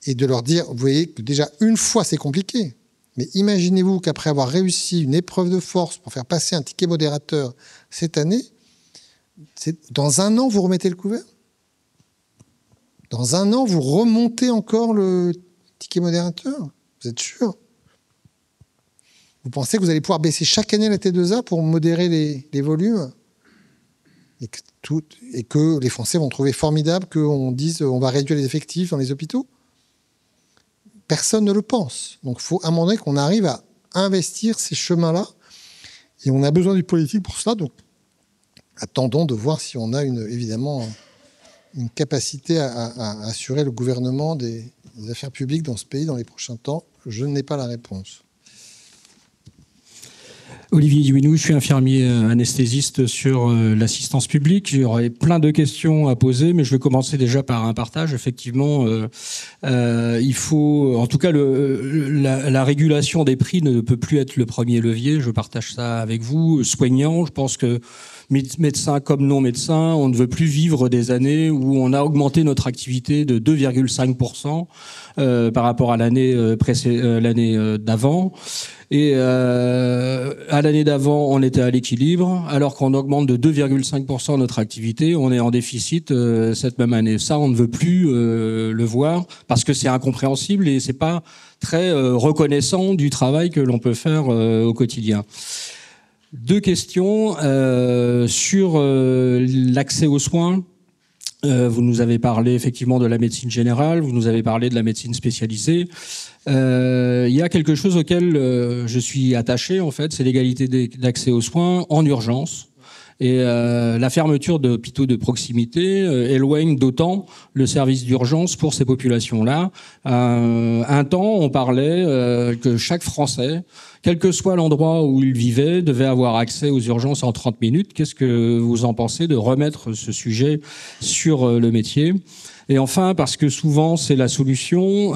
Et de leur dire, vous voyez que déjà une fois c'est compliqué, mais imaginez-vous qu'après avoir réussi une épreuve de force pour faire passer un ticket modérateur cette année, dans 1 an, vous remettez le couvert. Dans 1 an, vous remontez encore le ticket modérateur. Vous êtes sûr? Vous pensez que vous allez pouvoir baisser chaque année la T2A pour modérer les volumes et que les Français vont trouver formidable qu'on dise on va réduire les effectifs dans les hôpitaux? Personne ne le pense. Donc il faut à un moment donné qu'on arrive à investir ces chemins-là. Et on a besoin du politique pour cela. Donc attendons de voir si on a évidemment une capacité à assurer le gouvernement des affaires publiques dans ce pays dans les prochains temps. Je n'ai pas la réponse. Olivier Duinou, je suis infirmier anesthésiste sur l'assistance publique. J'aurais plein de questions à poser, mais je vais commencer déjà par un partage. Effectivement, il faut, en tout cas, la régulation des prix ne peut plus être le premier levier. Je partage ça avec vous. Soignants, je pense que médecins comme non-médecins, on ne veut plus vivre des années où on a augmenté notre activité de 2,5% par rapport à l'année d'avant. Et à l'année d'avant, on était à l'équilibre, alors qu'on augmente de 2,5% notre activité, on est en déficit cette même année. Ça, on ne veut plus le voir parce que c'est incompréhensible et c'est pas très reconnaissant du travail que l'on peut faire au quotidien. 2 questions sur l'accès aux soins. Vous nous avez parlé effectivement de la médecine générale, vous nous avez parlé de la médecine spécialisée. Il y a quelque chose auquel je suis attaché, en fait, c'est l'égalité d'accès aux soins en urgence. Et la fermeture d'hôpitaux de proximité éloigne d'autant le service d'urgence pour ces populations-là. Un temps, on parlait que chaque Français, quel que soit l'endroit où il vivait, devait avoir accès aux urgences en 30 minutes. Qu'est-ce que vous en pensez de remettre ce sujet sur le métier ? Et enfin, parce que souvent c'est la solution,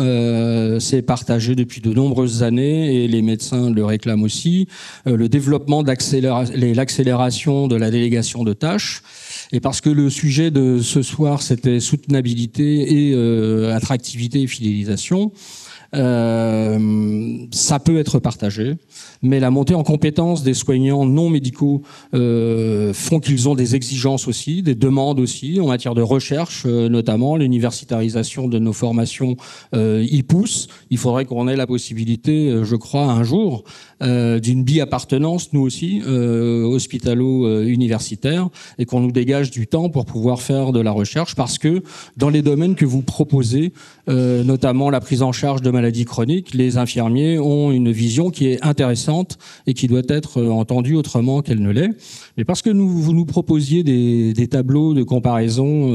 c'est partagé depuis de nombreuses années et les médecins le réclament aussi, le développement l'accélération de la délégation de tâches. Et parce que le sujet de ce soir c'était soutenabilité et attractivité et fidélisation, ça peut être partagé, mais la montée en compétence des soignants non médicaux font qu'ils ont des exigences aussi, des demandes aussi en matière de recherche, notamment l'universitarisation de nos formations y pousse. Il faudrait qu'on ait la possibilité, je crois, un jour d'une bi-appartenance, nous aussi, hospitalo-universitaire, et qu'on nous dégage du temps pour pouvoir faire de la recherche, parce que dans les domaines que vous proposez, notamment la prise en charge de maladies chroniques, les infirmiers ont une vision qui est intéressante et qui doit être entendue autrement qu'elle ne l'est. Mais parce que vous nous proposiez des tableaux de comparaison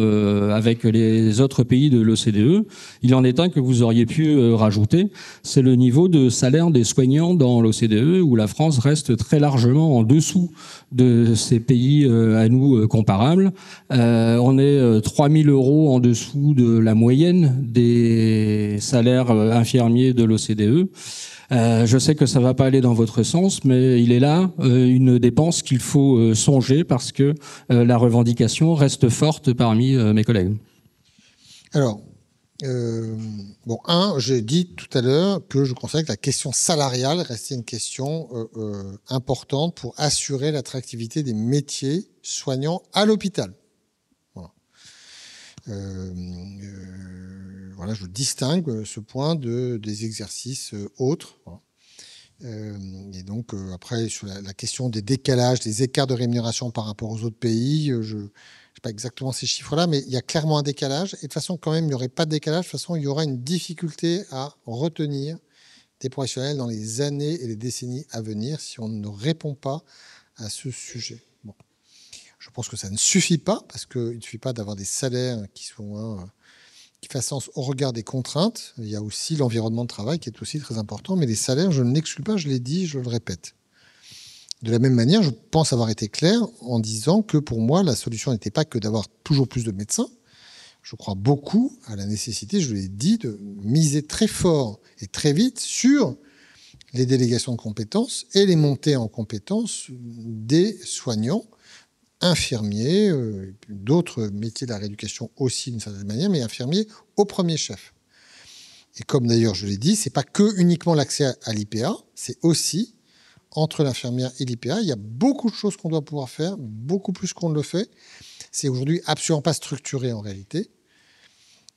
avec les autres pays de l'OCDE, il en est un que vous auriez pu rajouter, c'est le niveau de salaire des soignants dans l'OCDE, où la France reste très largement en dessous de ces pays à nous comparables. On est 3 000 € en dessous de la moyenne des salaires infirmiers de l'OCDE. Je sais que ça va pas aller dans votre sens, mais il est là une dépense qu'il faut songer parce que la revendication reste forte parmi mes collègues. Alors, j'ai dit tout à l'heure que je considère que la question salariale restait une question importante pour assurer l'attractivité des métiers soignants à l'hôpital. Voilà, je distingue ce point des exercices autres. Et donc, après, sur la question des décalages, des écarts de rémunération par rapport aux autres pays, je n'ai pas exactement ces chiffres-là, mais il y a clairement un décalage. Et de toute façon, quand même, il n'y aurait pas de décalage. De toute façon, il y aura une difficulté à retenir des professionnels dans les années et les décennies à venir si on ne répond pas à ce sujet. Bon. Je pense que ça ne suffit pas, parce qu'il ne suffit pas d'avoir des salaires qui fassent sens au regard des contraintes. Il y a aussi l'environnement de travail qui est aussi très important, mais les salaires, je ne l'exclus pas, je l'ai dit, je le répète. De la même manière, je pense avoir été clair en disant que pour moi, la solution n'était pas que d'avoir toujours plus de médecins. Je crois beaucoup à la nécessité, je l'ai dit, de miser très fort et très vite sur les délégations de compétences et les montées en compétences des soignants, infirmiers, d'autres métiers de la rééducation aussi d'une certaine manière, mais infirmiers au premier chef. Et comme d'ailleurs je l'ai dit, c'est pas que uniquement l'accès à l'IPA, c'est aussi entre l'infirmière et l'IPA, il y a beaucoup de choses qu'on doit pouvoir faire, beaucoup plus qu'on ne le fait. C'est aujourd'hui absolument pas structuré en réalité.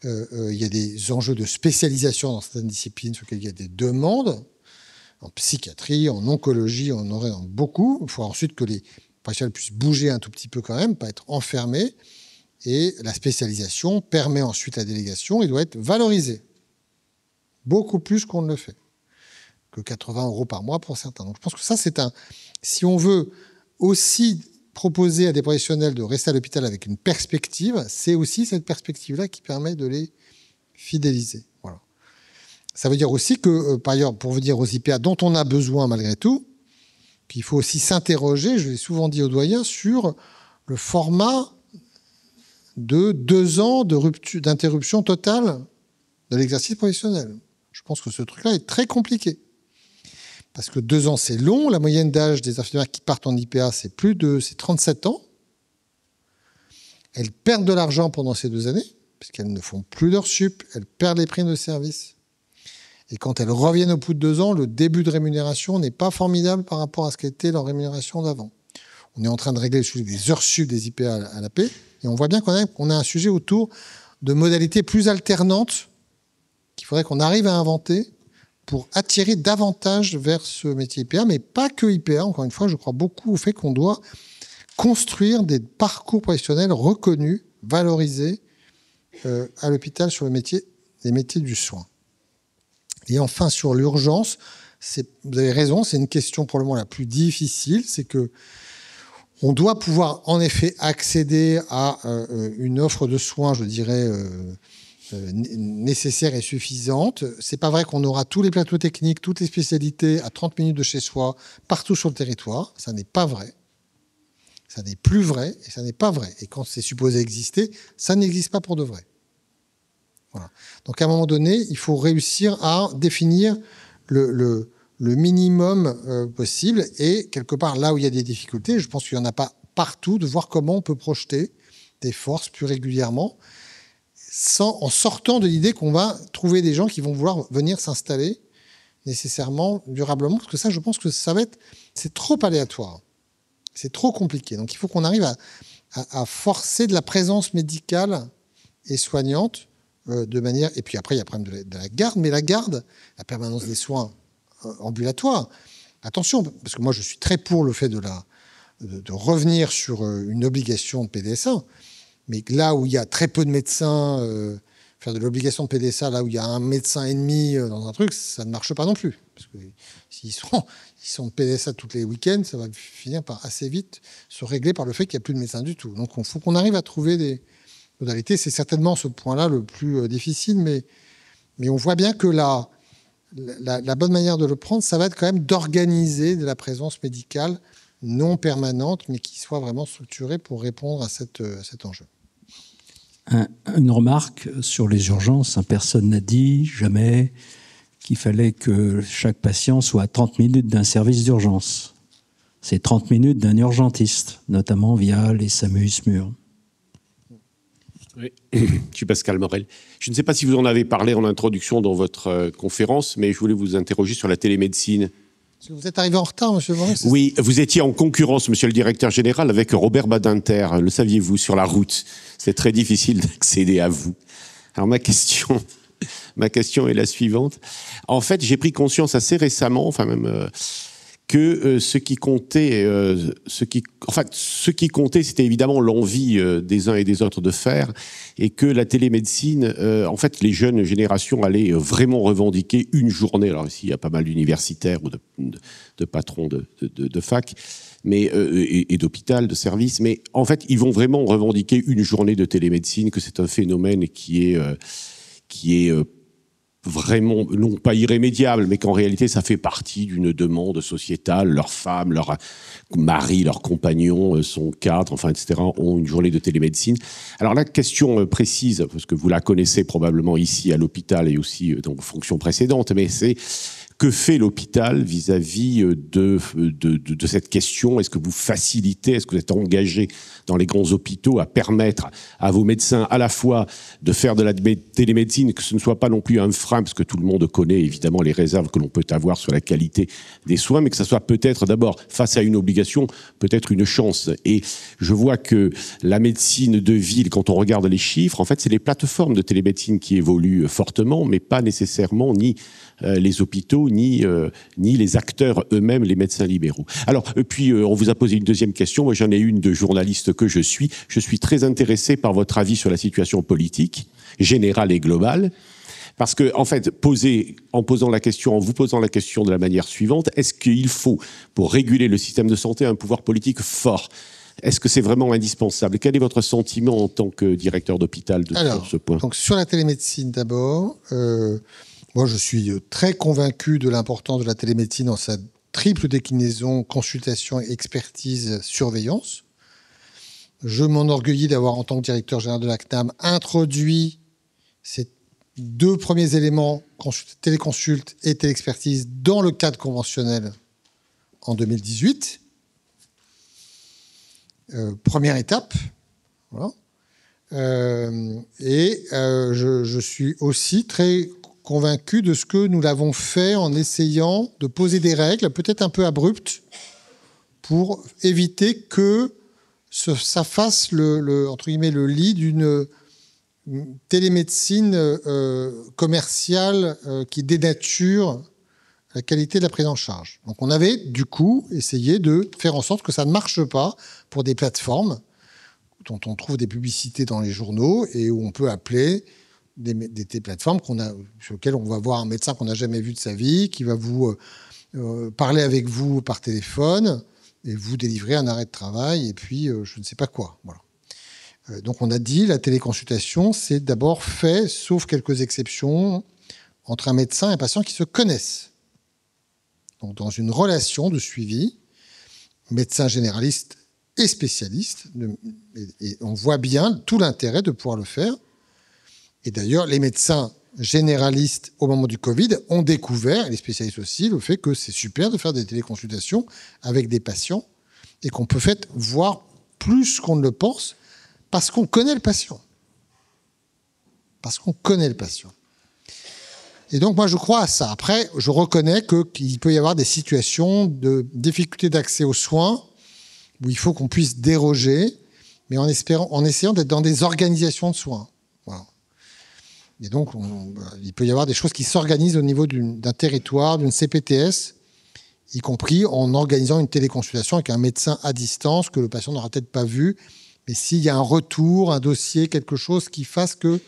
Il y a des enjeux de spécialisation dans certaines disciplines sur lesquelles il y a des demandes. En psychiatrie, en oncologie, on en aurait beaucoup. Il faut ensuite que les professionnels puissent bouger un tout petit peu quand même, pas être enfermés. Et la spécialisation permet ensuite la délégation et doit être valorisée. Beaucoup plus qu'on ne le fait. Que 80 € par mois pour certains. Donc je pense que ça, c'est un... Si on veut aussi proposer à des professionnels de rester à l'hôpital avec une perspective, c'est aussi cette perspective-là qui permet de les fidéliser. Voilà. Ça veut dire aussi que, par ailleurs, pour vous dire aux IPA dont on a besoin malgré tout, qu'il faut aussi s'interroger, je l'ai souvent dit aux doyens, sur le format de 2 ans d'interruption totale de l'exercice professionnel. Je pense que ce truc-là est très compliqué. Parce que 2 ans, c'est long. La moyenne d'âge des infirmières qui partent en IPA, c'est 37 ans. Elles perdent de l'argent pendant ces 2 années, puisqu'elles ne font plus leur sup, elles perdent les primes de service. Et quand elles reviennent au bout de 2 ans, le début de rémunération n'est pas formidable par rapport à ce qu'était leur rémunération d'avant. On est en train de régler le sujet des heures sup des IPA à la paix, et on voit bien qu'on a un sujet autour de modalités plus alternantes qu'il faudrait qu'on arrive à inventer pour attirer davantage vers ce métier IPA, mais pas que IPA. Encore une fois, je crois beaucoup au fait qu'on doit construire des parcours professionnels reconnus, valorisés à l'hôpital sur les métiers du soin. Et enfin, sur l'urgence, vous avez raison, c'est une question probablement la plus difficile, c'est que on doit pouvoir en effet accéder à une offre de soins, je dirais, nécessaire et suffisante. C'est pas vrai qu'on aura tous les plateaux techniques, toutes les spécialités à 30 minutes de chez soi, partout sur le territoire. Ça n'est pas vrai. Ça n'est plus vrai et ça n'est pas vrai. Et quand c'est supposé exister, ça n'existe pas pour de vrai. Voilà. Donc à un moment donné, il faut réussir à définir le minimum possible. Et quelque part, là où il y a des difficultés, je pense qu'il n'y en a pas partout, de voir comment on peut projeter des forces plus régulièrement, en sortant de l'idée qu'on va trouver des gens qui vont vouloir venir s'installer nécessairement, durablement, parce que ça, je pense que c'est trop aléatoire. C'est trop compliqué. Donc il faut qu'on arrive à forcer de la présence médicale et soignante de manière... Et puis après, il y a le problème de la garde, mais la garde, la permanence des soins ambulatoires, attention, parce que moi je suis très pour le fait de revenir sur une obligation de PDSA, mais là où il y a très peu de médecins faire de l'obligation de PDSA là où il y a un médecin et demi dans un truc, ça ne marche pas non plus. Parce que s'ils sont PDSA tous les week-ends, ça va finir par assez vite se régler par le fait qu'il n'y a plus de médecin du tout. Donc il faut qu'on arrive à trouver des modalités. C'est certainement ce point-là le plus difficile, mais on voit bien que la bonne manière de le prendre, ça va être quand même d'organiser de la présence médicale non permanente, mais qui soit vraiment structurée pour répondre à cet enjeu. Une remarque sur les urgences. Personne n'a dit jamais qu'il fallait que chaque patient soit à 30 minutes d'un service d'urgence. C'est 30 minutes d'un urgentiste, notamment via les SAMU, SMUR. Oui. Je suis Pascal Morel. Je ne sais pas si vous en avez parlé en introduction dans votre conférence, mais je voulais vous interroger sur la télémédecine. Vous êtes arrivé en retard, monsieur Morel. Oui, vous étiez en concurrence, monsieur le directeur général, avec Robert Badinter, le saviez-vous, sur la route. C'est très difficile d'accéder à vous. Alors ma question est la suivante. En fait, j'ai pris conscience assez récemment, enfin même... que ce qui comptait, c'était évidemment l'envie des uns et des autres de faire, et que la télémédecine, en fait, les jeunes générations allaient vraiment revendiquer une journée. Alors ici, il y a pas mal d'universitaires ou de patrons de fac, mais et d'hôpital, de service, mais en fait, ils vont vraiment revendiquer une journée de télémédecine, que c'est un phénomène qui est vraiment, non pas irrémédiable, mais qu'en réalité, ça fait partie d'une demande sociétale. Leurs femmes, leurs maris, leurs compagnons, son cadre, enfin, etc., ont une journée de télémédecine. Alors la question précise, parce que vous la connaissez probablement ici à l'hôpital et aussi dans vos fonctions précédentes, mais c'est que fait l'hôpital vis-à-vis de cette question? Est-ce que vous facilitez, est-ce que vous êtes engagé dans les grands hôpitaux à permettre à vos médecins à la fois de faire de la télémédecine, que ce ne soit pas non plus un frein, parce que tout le monde connaît évidemment les réserves que l'on peut avoir sur la qualité des soins, mais que ça soit peut-être d'abord, face à une obligation, peut-être une chance. Et je vois que la médecine de ville, quand on regarde les chiffres, en fait, c'est les plateformes de télémédecine qui évoluent fortement, mais pas nécessairement ni les hôpitaux, ni les acteurs eux-mêmes, les médecins libéraux. Alors, puis on vous a posé une deuxième question. Moi, j'en ai une de journaliste que je suis. Je suis très intéressé par votre avis sur la situation politique, générale et globale. Parce que, en fait, en vous posant la question de la manière suivante, est-ce qu'il faut, pour réguler le système de santé, un pouvoir politique fort? Est-ce que c'est vraiment indispensable? Quel est votre sentiment en tant que directeur d'hôpital sur ce point? Donc, sur la télémédecine d'abord, moi, je suis très convaincu de l'importance de la télémédecine dans sa triple déclinaison, consultation, expertise, surveillance. Je m'enorgueillis d'avoir, en tant que directeur général de la CNAM, introduit ces deux premiers éléments, téléconsulte et téléexpertise, dans le cadre conventionnel en 2018. Première étape. Voilà. Je suis aussi très convaincu de ce que nous l'avons fait en essayant de poser des règles, peut-être un peu abruptes, pour éviter que ça fasse entre guillemets, le lit d'une télémédecine commerciale qui dénature la qualité de la prise en charge. Donc on avait du coup essayé de faire en sorte que ça ne marche pas pour des plateformes dont on trouve des publicités dans les journaux et où on peut appeler des plateformes sur lesquelles on va voir un médecin qu'on n'a jamais vu de sa vie, qui va vous parler avec vous par téléphone et vous délivrer un arrêt de travail et puis je ne sais pas quoi. Voilà. Donc on a dit la téléconsultation, c'est d'abord fait, sauf quelques exceptions, entre un médecin et un patient qui se connaissent. Donc dans une relation de suivi, médecin généraliste et spécialiste, et on voit bien tout l'intérêt de pouvoir le faire. Et d'ailleurs, les médecins généralistes, au moment du Covid, ont découvert, et les spécialistes aussi, le fait que c'est super de faire des téléconsultations avec des patients et qu'on peut voir plus qu'on ne le pense parce qu'on connaît le patient. Parce qu'on connaît le patient. Et donc, moi, je crois à ça. Après, je reconnais qu'il peut y avoir des situations de difficulté d'accès aux soins où il faut qu'on puisse déroger, mais en essayant d'être dans des organisations de soins. Voilà. Et donc, il peut y avoir des choses qui s'organisent au niveau d'un territoire, d'une CPTS, y compris en organisant une téléconsultation avec un médecin à distance que le patient n'aura peut-être pas vu. Mais s'il y a un retour, un dossier, quelque chose qui fasse que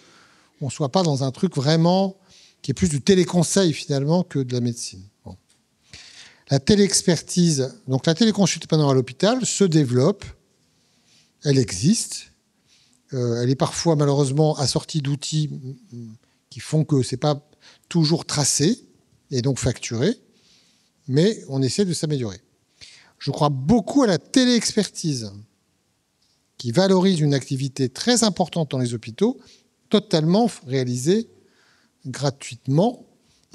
on ne soit pas dans un truc vraiment qui est plus du téléconseil finalement que de la médecine. Bon. La téléexpertise, donc la téléconsultation à l'hôpital se développe, elle existe, elle est parfois malheureusement assortie d'outils qui font que ce n'est pas toujours tracé et donc facturé, mais on essaie de s'améliorer. Je crois beaucoup à la téléexpertise qui valorise une activité très importante dans les hôpitaux, totalement réalisée gratuitement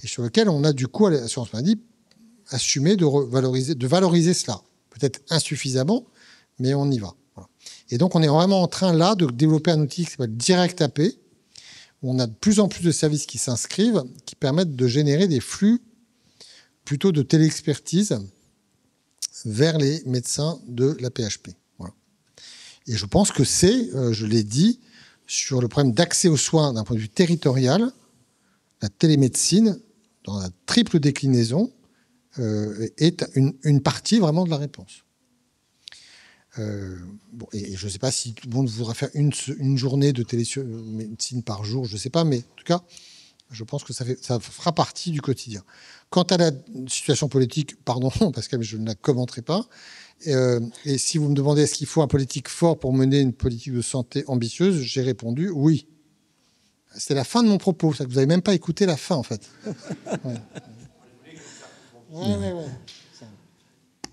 et sur lequel on a du coup à l'assurance maladie assumé de valoriser cela. Peut-être insuffisamment, mais on y va. Voilà. Et donc on est vraiment en train là de développer un outil qui s'appelle DirectAP, où on a de plus en plus de services qui s'inscrivent, qui permettent de générer des flux plutôt de téléexpertise vers les médecins de la PHP. Voilà. Et je pense que c'est, je l'ai dit, sur le problème d'accès aux soins d'un point de vue territorial, la télémédecine, dans la triple déclinaison, est une partie vraiment de la réponse. Bon, et je ne sais pas si tout le monde voudra faire une journée de télémédecine par jour, je ne sais pas, mais en tout cas, je pense que ça fera partie du quotidien. Quant à la situation politique, pardon, parce que je ne la commenterai pas. Et si vous me demandez est-ce qu'il faut un politique fort pour mener une politique de santé ambitieuse, j'ai répondu oui. C'était la fin de mon propos, ça que vous n'avez même pas écouté la fin en fait. Ouais. Ouais.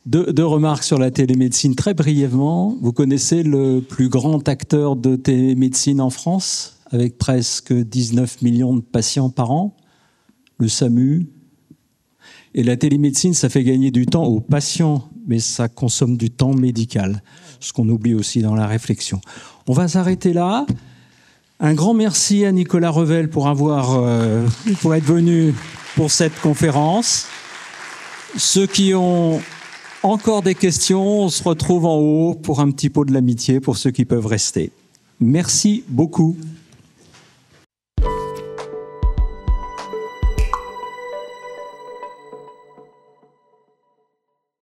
Deux remarques sur la télémédecine très brièvement. Vous connaissez le plus grand acteur de télémédecine en France, avec presque 19 millions de patients par an, le SAMU. Et la télémédecine, ça fait gagner du temps aux patients, mais ça consomme du temps médical, ce qu'on oublie aussi dans la réflexion. On va s'arrêter là. Un grand merci à Nicolas Revel pour être venu pour cette conférence. Ceux qui ont encore des questions, on se retrouve en haut pour un petit pot de l'amitié pour ceux qui peuvent rester. Merci beaucoup.